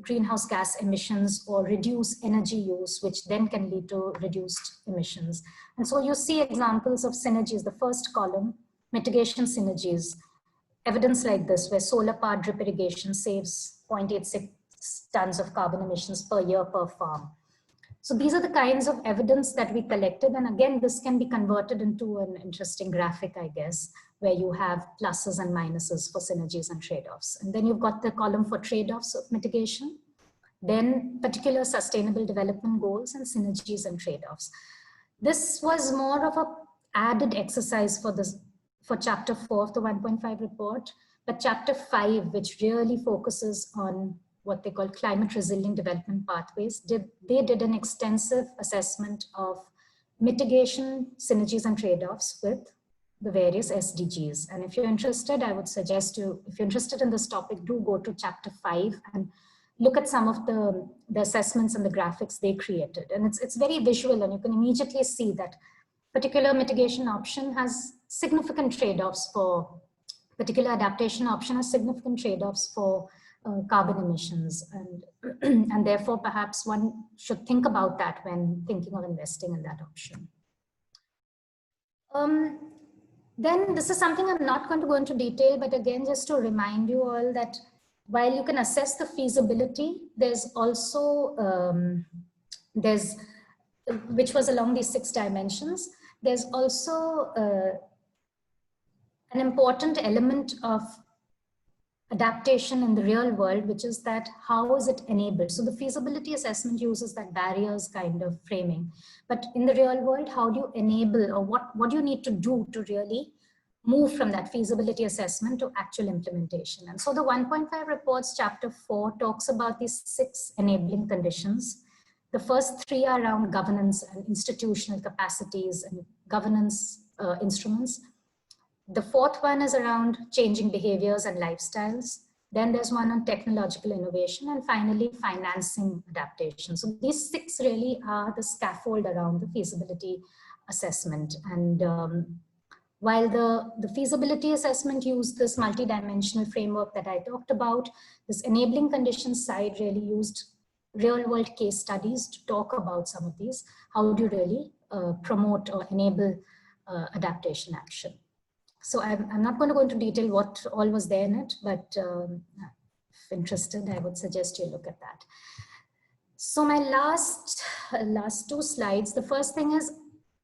greenhouse gas emissions or reduce energy use, which then can lead to reduced emissions. And so you see examples of synergies. The first column, mitigation synergies, evidence like this, where solar powered drip irrigation saves 0.86 tons of carbon emissions per year per farm. So these are the kinds of evidence that we collected. And again, this can be converted into an interesting graphic, I guess, where you have pluses and minuses for synergies and trade-offs. And then you've got the column for trade-offs of mitigation, then particular sustainable development goals and synergies and trade-offs. This was more of an added exercise for chapter 4 of the 1.5 report, but chapter 5, which really focuses on what they call climate resilient development pathways, they did an extensive assessment of mitigation, synergies and trade-offs with the various SDGs. And if you're interested, I would suggest you, if you're interested in this topic, do go to chapter 5 and look at some of the assessments and the graphics they created. And it's very visual, and you can immediately see that particular mitigation option has significant trade-offs for, particular adaptation option has significant trade-offs for carbon emissions, and therefore perhaps one should think about that when thinking of investing in that option. Then this is something I'm not going to go into detail, but again, just to remind you all that while you can assess the feasibility, there's also, which was along these 6 dimensions, there's also an important element of adaptation in the real world, which is that how is it enabled? So the feasibility assessment uses that barriers kind of framing, but in the real world, how do you enable, or what do you need to do to really move from that feasibility assessment to actual implementation? And so the 1.5 reports chapter 4 talks about these 6 enabling conditions. The first 3 are around governance and institutional capacities and governance instruments. The 4th one is around changing behaviors and lifestyles. Then there's one on technological innovation, and finally financing adaptation. So these 6 really are the scaffold around the feasibility assessment. And while the feasibility assessment used this multidimensional framework that I talked about, this enabling conditions side really used real world case studies to talk about some of these. How do you really promote or enable adaptation action? So I'm not going to go into detail what all was there in it, but if interested, I would suggest you look at that. So my last 2 slides, the first thing is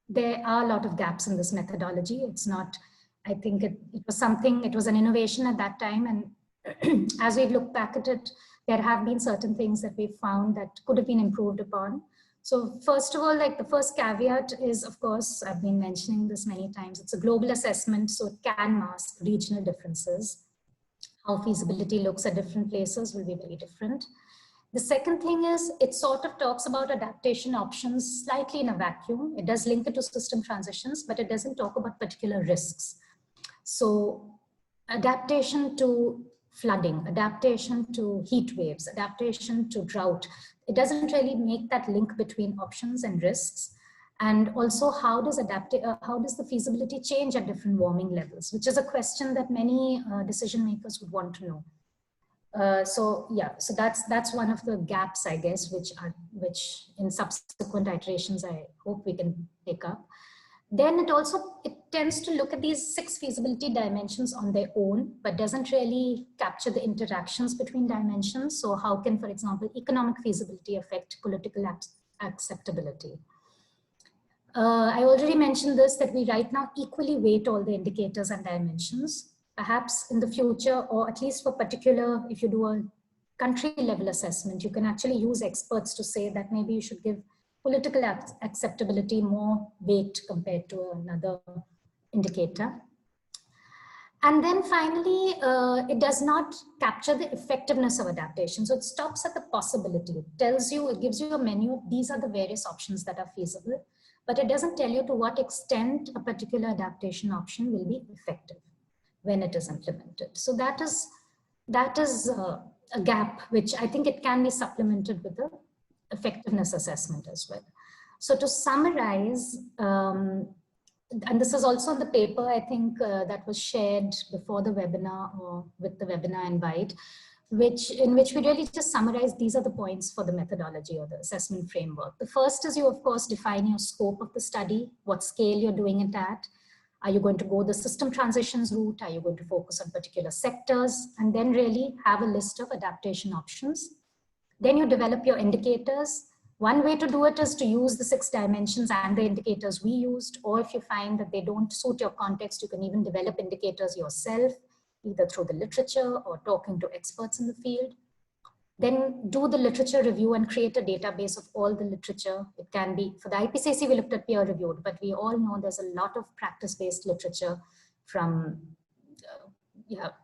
there are a lot of gaps in this methodology. It's not, I think it was something, it was an innovation at that time. And as we look back at it, there have been certain things that we found that could have been improved upon. So first of all, like the first caveat is, of course, I've been mentioning this many times, it's a global assessment, so it can mask regional differences. How feasibility looks at different places will be very different. The second thing is it sort of talks about adaptation options slightly in a vacuum. It does link it to system transitions, but it doesn't talk about particular risks. So adaptation to flooding, adaptation to heat waves, adaptation to drought, it doesn't really make that link between options and risks. And also, how does the feasibility change at different warming levels, which is a question that many decision makers would want to know. So that's one of the gaps, I guess, which in subsequent iterations I hope we can pick up. Then it tends to look at these 6 feasibility dimensions on their own, but doesn't really capture the interactions between dimensions. So how can, for example, economic feasibility affect political acceptability? I already mentioned this, that we right now equally weight all the indicators and dimensions. Perhaps in the future, or at least for particular, if you do a country level assessment, you can actually use experts to say that maybe you should give political acceptability more weight compared to another indicator. And then finally, it does not capture the effectiveness of adaptation. So it stops at the possibility. It tells you, it gives you a menu, these are the various options that are feasible, but it doesn't tell you to what extent a particular adaptation option will be effective when it is implemented. So that is a gap, which I think it can be supplemented with the effectiveness assessment as well. So to summarize, and this is also in the paper, I think that was shared before the webinar or with the webinar invite, in which we really just summarize, these are the points for the methodology or the assessment framework. The first is you, of course, define your scope of the study, what scale you're doing it at. Are you going to go the system transitions route? Are you going to focus on particular sectors? And then really have a list of adaptation options. Then you develop your indicators. One way to do it is to use the 6 dimensions and the indicators we used, or if you find that they don't suit your context, you can even develop indicators yourself, either through the literature or talking to experts in the field. Then do the literature review and create a database of all the literature. It can be, for the IPCC, we looked at peer reviewed, but we all know there's a lot of practice-based literature from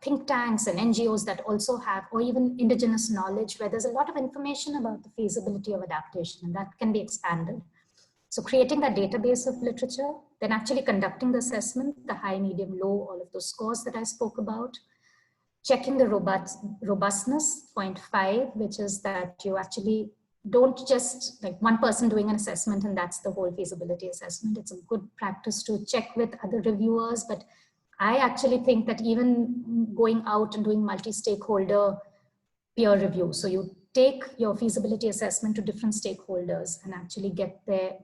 think tanks and NGOs that also have, or even indigenous knowledge, where there's a lot of information about the feasibility of adaptation, and that can be expanded. So creating that database of literature, then actually conducting the assessment, the high, medium, low, all of those scores that I spoke about. Checking the robustness, 0.5, which is that you actually don't just like one person doing an assessment and that's the whole feasibility assessment. It's a good practice to check with other reviewers, but I actually think that even going out and doing multi-stakeholder peer review, so you take your feasibility assessment to different stakeholders and actually get their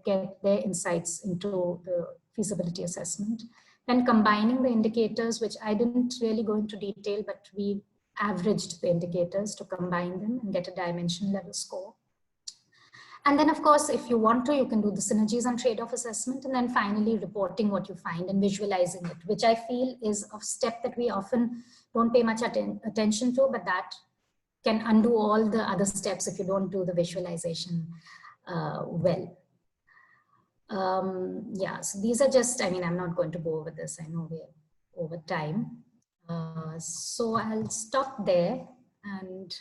insights into the feasibility assessment. And combining the indicators, which I didn't really go into detail, but we averaged the indicators to combine them and get a dimension level score. And then of course, if you want to, you can do the synergies and trade-off assessment, and then finally reporting what you find and visualizing it, which I feel is a step that we often don't pay much attention to, but that can undo all the other steps if you don't do the visualization well. Yeah, so these are just, I mean, I'm not going to go over this. I know we're over time. So I'll stop there, and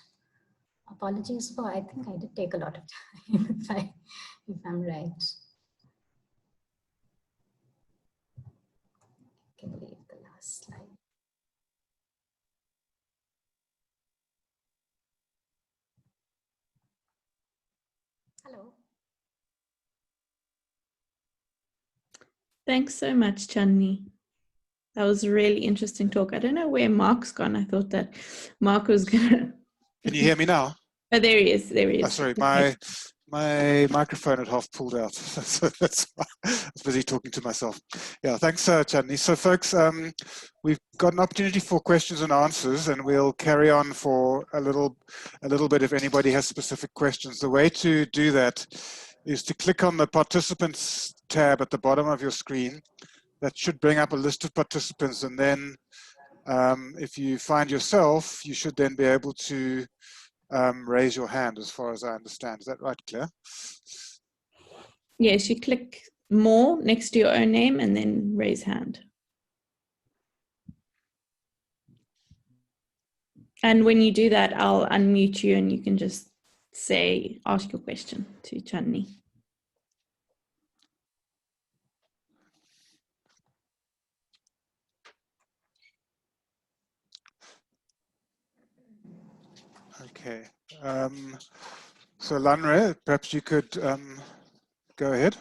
apologies for, I think I did take a lot of time if I'm right. I can leave the last slide. Hello. Thanks so much, Chandni. That was a really interesting talk. I don't know where Mark's gone. I thought that Mark was gonna. Can you hear me now? Oh, there he is. There he is. Oh, sorry, my microphone had half pulled out, so that's why I was busy talking to myself. Yeah, thanks, Chandni. So, folks, we've got an opportunity for questions and answers, and we'll carry on for a little bit if anybody has specific questions. The way to do that is to click on the participants tab at the bottom of your screen. That should bring up a list of participants, and then if you find yourself, you should then be able to raise your hand, as far as I understand. Is that right, Claire? Yes, you click more next to your own name and then raise hand. And when you do that, I'll unmute you and you can just ask your question to Chandni. Okay. So Lanre, perhaps you could go ahead.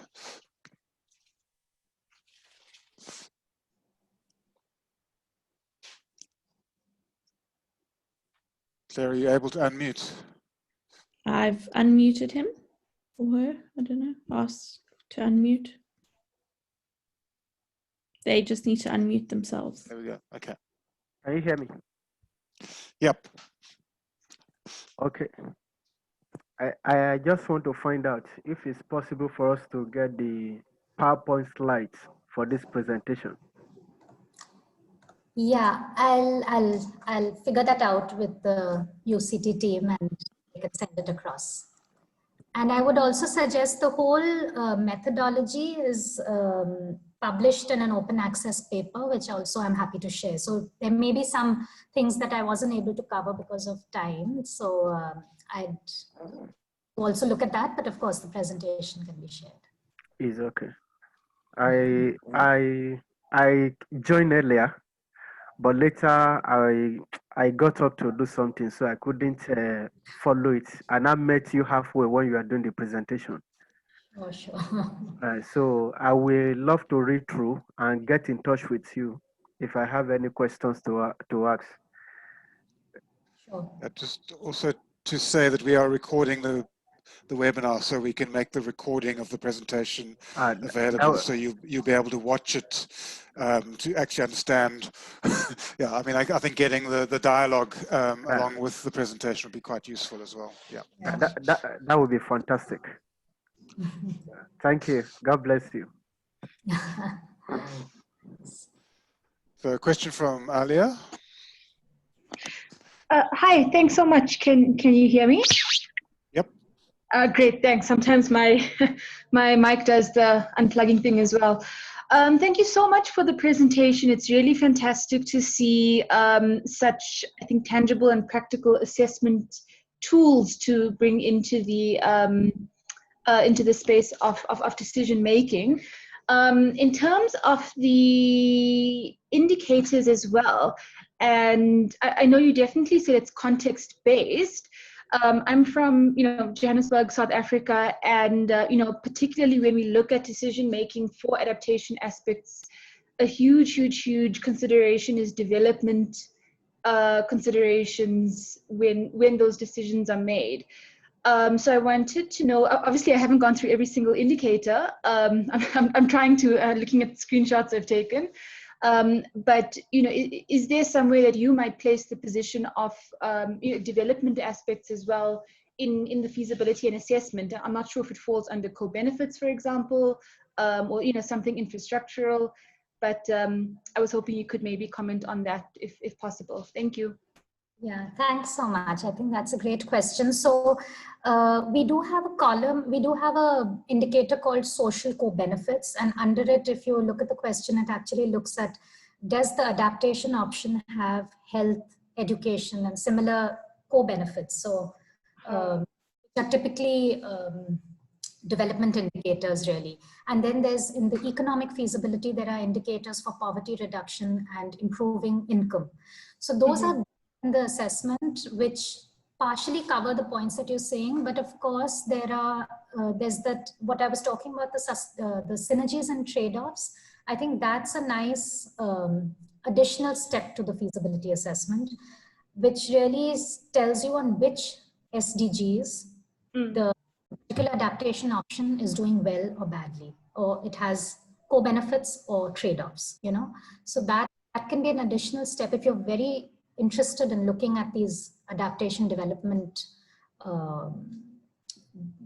Claire, are you able to unmute? I've unmuted him or her, I don't know, ask to unmute. They just need to unmute themselves. There we go. Okay. Can you hear me? Yep. Okay. I just want to find out if it's possible for us to get the PowerPoint slides for this presentation. Yeah, I'll figure that out with the UCT team and they can send it across. And I would also suggest the whole methodology is published in an open access paper, which also I'm happy to share. So there may be some things that I wasn't able to cover because of time. So I'd also look at that, but of course the presentation can be shared. Is okay. I joined earlier, but later I got up to do something, so I couldn't follow it. And I met you halfway when you were doing the presentation. Oh, sure. So I will love to read through and get in touch with you if I have any questions to ask. Sure. Just also to say that we are recording the webinar, so we can make the recording of the presentation available, so you'll be able to watch it to actually understand. Yeah, I mean, I think getting the dialogue along with the presentation would be quite useful as well. Yeah. That would be fantastic. Thank you. God bless you. So a question from Alia. Hi, thanks so much. Can you hear me? Yep. Great, thanks. Sometimes my my mic does the unplugging thing as well. Thank you so much for the presentation. It's really fantastic to see such, I think, tangible and practical assessment tools to bring into the space of decision making. In terms of the indicators as well, and I know you definitely said it's context based. I'm from Johannesburg, South Africa, and particularly when we look at decision making for adaptation aspects, a huge consideration is development considerations when those decisions are made. So I wanted to know, obviously I haven't gone through every single indicator. I'm trying to, looking at the screenshots I've taken. But, is there some way that you might place the position of development aspects as well in the feasibility and assessment? I'm not sure if it falls under co-benefits, for example, or, something infrastructural, but I was hoping you could maybe comment on that if possible. Thank you. Yeah, thanks so much. I think that's a great question. So we do have a column, we do have a indicator called social co-benefits, and under it, if you look at the question, it actually looks at, does the adaptation option have health, education, and similar co-benefits? So are typically development indicators really. And then there's, in the economic feasibility, there are indicators for poverty reduction and improving income. So those are in the assessment, which partially cover the points that you're saying, but of course there are there's that, what I was talking about, the synergies and trade-offs. I think that's a nice additional step to the feasibility assessment, which really tells you on which SDGs the particular adaptation option is doing well or badly, or it has co-benefits or trade-offs, so that can be an additional step if you're very interested in looking at these adaptation development,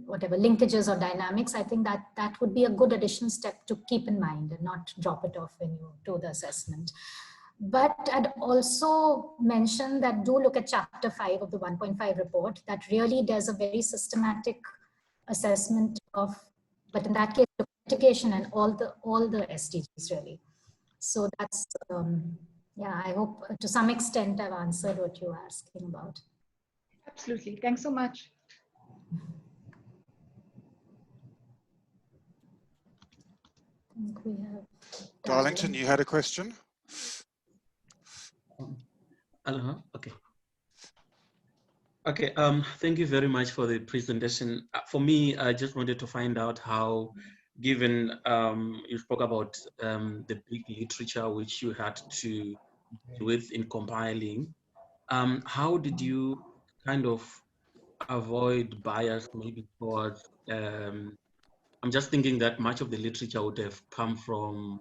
whatever linkages or dynamics. I think that would be a good additional step to keep in mind and not drop it off when you do the assessment. But I'd also mention that do look at chapter 5 of the 1.5 report that really does a very systematic assessment of, but in that case, education and all the SDGs really. So that's, yeah, I hope to some extent I've answered what you were asking about. Absolutely. Thanks so much. I think we have Darlington, you had a question? Okay. Okay, thank you very much for the presentation. For me, I just wanted to find out how, given you spoke about the big literature which you had to deal with in compiling, how did you kind of avoid bias maybe towards, I'm just thinking that much of the literature would have come from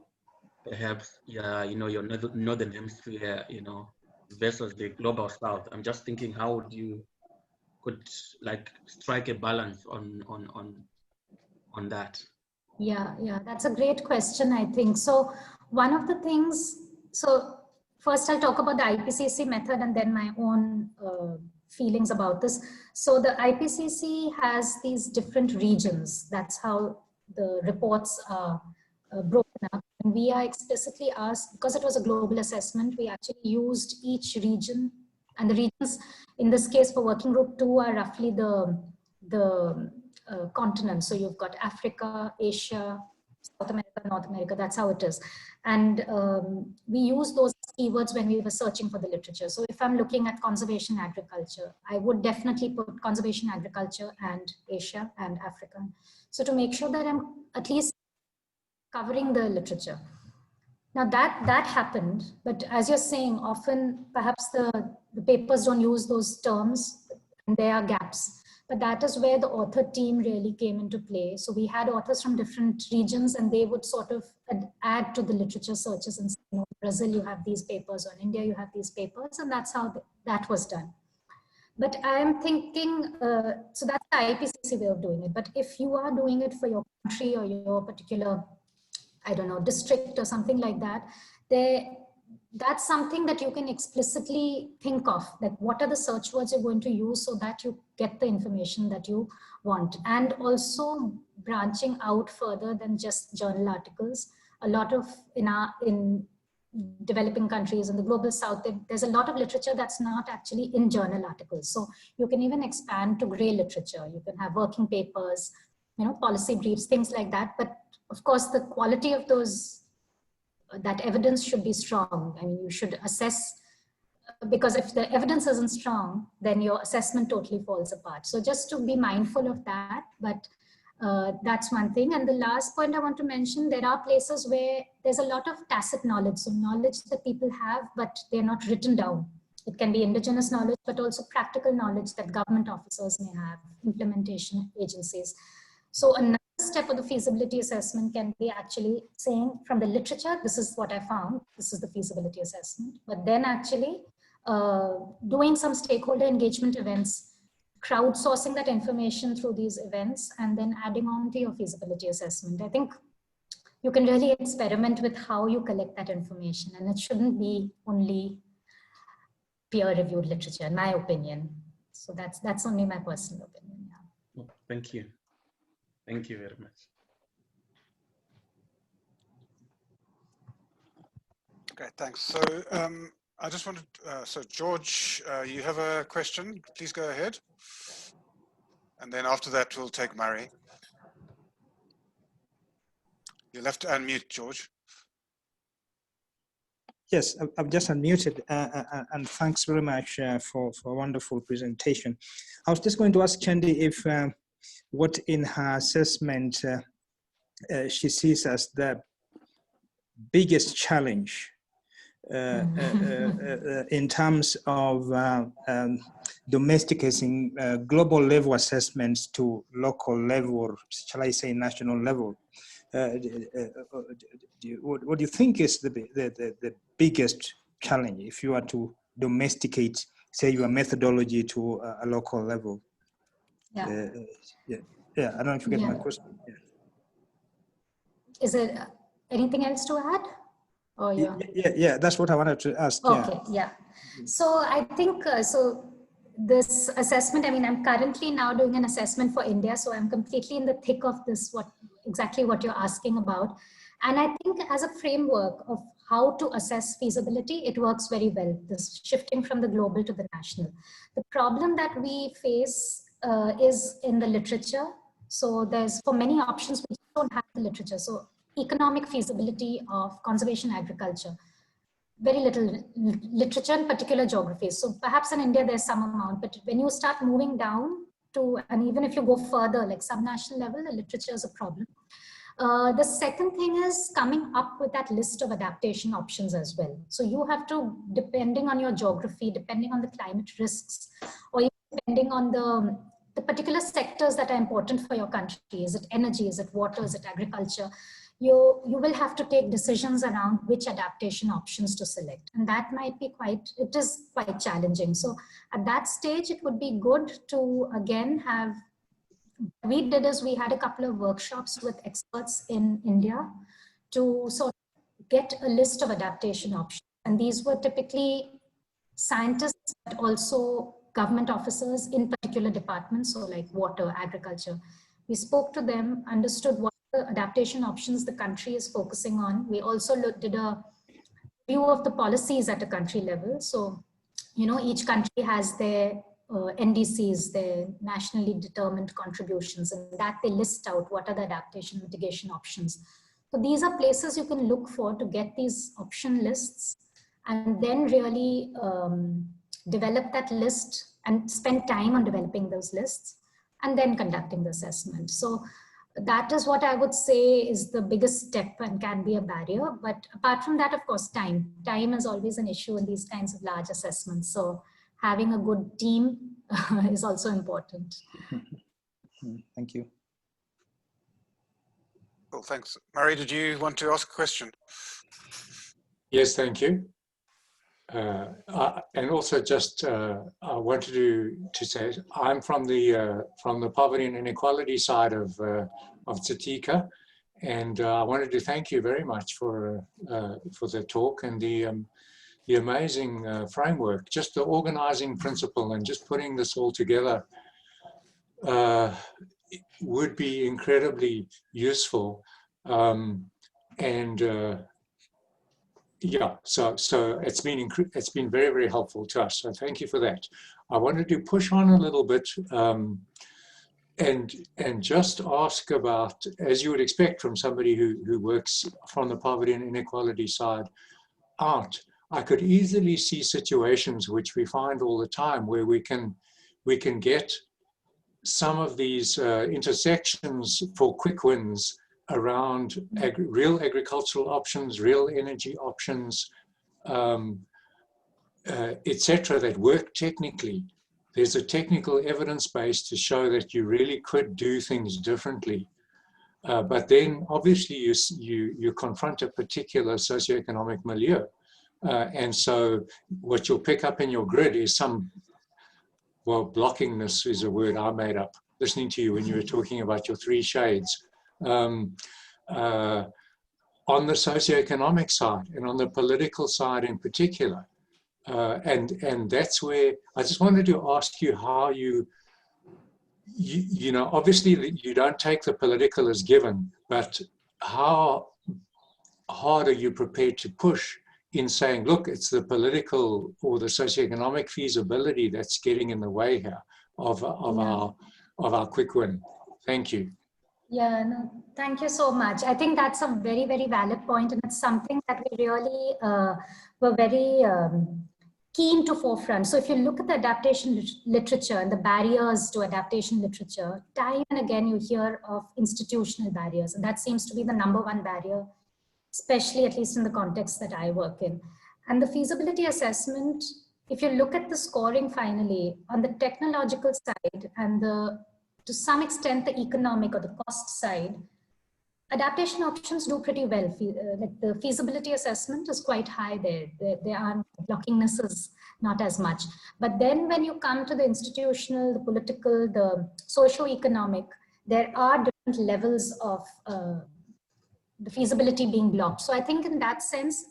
perhaps, yeah, you know, your northern hemisphere, you know, versus the global south. I'm just thinking, how would you could like strike a balance on that? Yeah, that's a great question, I think. So one of the things, so first I'll talk about the IPCC method and then my own feelings about this. So the IPCC has these different regions. That's how the reports are broken up. And we are explicitly asked, because it was a global assessment, we actually used each region, and the regions in this case for working group 2 are roughly the continents. So you've got Africa, Asia, South America, North America, that's how it is. And we use those keywords when we were searching for the literature. So if I'm looking at conservation agriculture, I would definitely put conservation agriculture and Asia and Africa. So to make sure that I'm at least covering the literature. Now that happened, but as you're saying, often perhaps the papers don't use those terms and there are gaps. But that is where the author team really came into play. So we had authors from different regions and they would sort of add to the literature searches and say, you know, Brazil, you have these papers, or in India, you have these papers, and that's how that was done. But I am thinking, so that's the IPCC way of doing it. But if you are doing it for your country or your particular, I don't know, district or something like that, that's something that you can explicitly think of, that what are the search words you're going to use so that you get the information that you want. And also branching out further than just journal articles. A lot of, in developing countries in the global south, there's a lot of literature that's not actually in journal articles. So you can even expand to gray literature. You can have working papers, you know, policy briefs, things like that. But of course, the quality of those, that evidence should be strong. I mean, you should assess, because if the evidence isn't strong, then your assessment totally falls apart. So just to be mindful of that, but that's one thing. And the last point I want to mention, there are places where there's a lot of tacit knowledge, so knowledge that people have, but they're not written down. It can be indigenous knowledge, but also practical knowledge that government officers may have, implementation agencies. So another step of the feasibility assessment can be actually saying from the literature, this is what I found, this is the feasibility assessment, but then actually doing some stakeholder engagement events, crowdsourcing that information through these events, and then adding on to your feasibility assessment. I think you can really experiment with how you collect that information, and it shouldn't be only peer-reviewed literature, in my opinion. So that's only my personal opinion. Yeah. Thank you. Thank you very much. Okay, thanks. So I just wanted, so George, you have a question, please go ahead. And then after that, we'll take Murray. You'll have to unmute, George. Yes, I've just unmuted, and thanks very much for a wonderful presentation. I was just going to ask Chandi if what in her assessment she sees as the biggest challenge in terms of domesticating global level assessments to local level, or shall I say national level. What do you think is the biggest challenge if you are to domesticate, say, your methodology to a local level? Yeah. Yeah, I don't know if you get my question. Yeah. Is there anything else to add? Or you're... Yeah, that's what I wanted to ask. Okay, yeah. So I think, so this assessment, I mean, I'm currently now doing an assessment for India, so I'm completely in the thick of this, exactly what you're asking about. And I think as a framework of how to assess feasibility, it works very well, this shifting from the global to the national. The problem that we face is in the literature. So there's, for many options, we just don't have the literature. So economic feasibility of conservation agriculture, very little literature in particular geographies. So perhaps in India there's some amount, but when you start moving down to, and even if you go further, like subnational level, the literature is a problem. The second thing is coming up with that list of adaptation options as well. So you have to, depending on your geography, depending on the climate risks, or even depending on the particular sectors that are important for your country, is it energy, is it water, is it agriculture, you will have to take decisions around which adaptation options to select. And that might be it is quite challenging. So at that stage, it would be good to, again, have, what we did is we had a couple of workshops with experts in India to sort of get a list of adaptation options. And these were typically scientists, but also government officers in particular departments, so like water, agriculture. We spoke to them, understood what the adaptation options the country is focusing on. We also did a view of the policies at a country level. So, you know, each country has their NDCs, their nationally determined contributions, and that they list out what are the adaptation mitigation options. So these are places you can look for to get these option lists, and then really develop that list and spend time on developing those lists and then conducting the assessment. So that is what I would say is the biggest step and can be a barrier. But apart from that, of course, time is always an issue in these kinds of large assessments. So having a good team is also important. Thank you. Well, thanks. Murray, did you want to ask a question? Yes, thank you. And also just I wanted to say I'm from the poverty and inequality side of Tsatika, and I wanted to thank you very much for the talk and the amazing framework, just the organizing principle and just putting this all together would be incredibly useful. Yeah, so it's been very, very helpful to us. So thank you for that. I wanted to push on a little bit and just ask about, as you would expect from somebody who works from the poverty and inequality side out, I could easily see situations which we find all the time where we can get some of these intersections for quick wins around real agricultural options, real energy options, etc., that work technically. There's a technical evidence base to show that you really could do things differently. But then obviously you confront a particular socioeconomic milieu. And so what you'll pick up in your grid is some, well, blockingness is a word I made up, listening to you when you were talking about your 3 shades. On the socioeconomic side and on the political side in particular. And that's where I just wanted to ask you how you know, obviously you don't take the political as given, but how hard are you prepared to push in saying, look, it's the political or the socioeconomic feasibility that's getting in the way here of our quick win. Thank you. Yeah, no, thank you so much. I think that's a very, very valid point, and it's something that we really were very keen to forefront. So if you look at the adaptation literature and the barriers to adaptation literature, time and again you hear of institutional barriers, and that seems to be the #1 barrier, especially at least in the context that I work in. And the feasibility assessment, if you look at the scoring finally, on the technological side and to some extent the economic or the cost side, adaptation options do pretty well. Like the feasibility assessment is quite high there. There are blockingness is not as much. But then when you come to the institutional, the political, the socio-economic, there are different levels of the feasibility being blocked. So I think in that sense,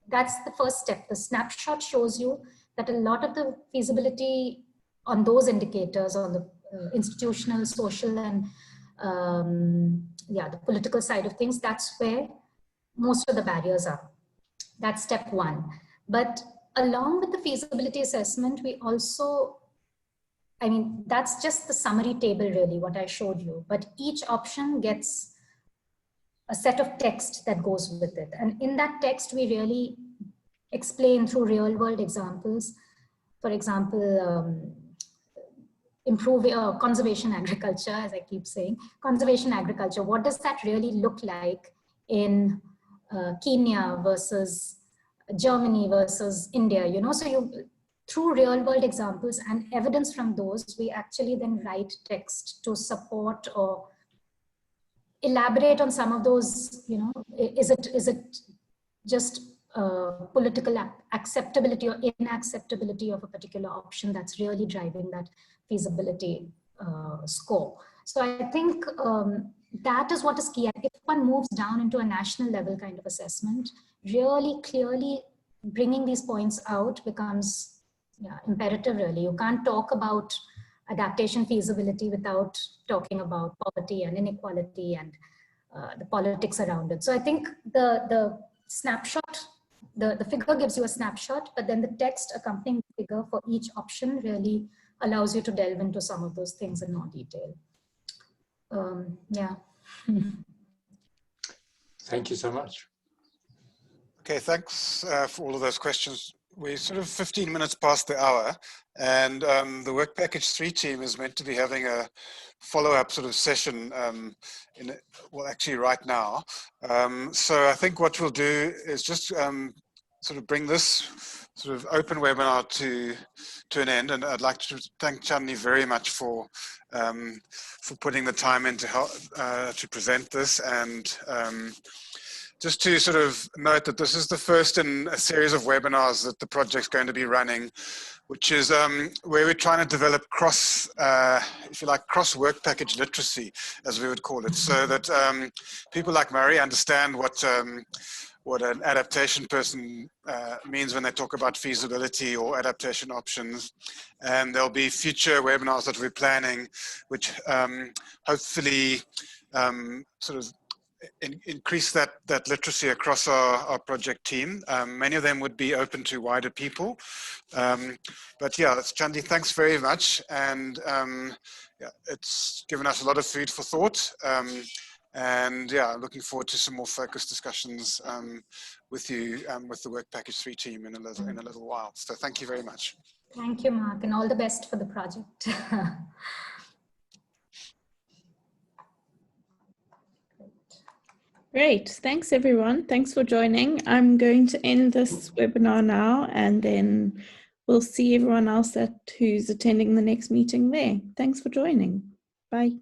that's the first step. The snapshot shows you that a lot of the feasibility on those indicators, on the institutional, social, and the political side of things, that's where most of the barriers are. That's step one. But along with the feasibility assessment, we also, I mean, that's just the summary table really, what I showed you. But each option gets a set of text that goes with it. And in that text, we really explain through real world examples, for example, conservation agriculture, as I keep saying, conservation agriculture. What does that really look like in Kenya versus Germany versus India? You know, so through real world examples and evidence from those, we actually then write text to support or elaborate on some of those. You know, is it just political acceptability or inacceptability of a particular option that's really driving that feasibility score? So I think that is what is key. If one moves down into a national level kind of assessment, really clearly bringing these points out becomes imperative really. You can't talk about adaptation feasibility without talking about poverty and inequality and the politics around it. So I think the snapshot, the figure gives you a snapshot, but then the text accompanying the figure for each option really allows you to delve into some of those things in more detail. Yeah. Thank you so much. Okay, thanks for all of those questions. We're sort of 15 minutes past the hour, and the Work Package 3 team is meant to be having a follow-up sort of session actually right now. So I think what we'll do is just sort of bring this sort of open webinar to an end, and I'd like to thank Chandni very much for putting the time in to help to present this, and just to sort of note that this is the first in a series of webinars that the project's going to be running, which is where we're trying to develop if you like, cross work package literacy, as we would call it, so that people like Murray understand what an adaptation person means when they talk about feasibility or adaptation options. And there'll be future webinars that we're planning, which hopefully sort of increase that literacy across our project team. Many of them would be open to wider people. But yeah, Chandi, thanks very much. And yeah, it's given us a lot of food for thought. And yeah, I'm looking forward to some more focused discussions with you, with the Work Package 3 team in a little while. So thank you very much. Thank you, Mark, and all the best for the project. Great. Thanks, everyone. Thanks for joining. I'm going to end this webinar now, and then we'll see everyone else who's attending the next meeting there. Thanks for joining. Bye.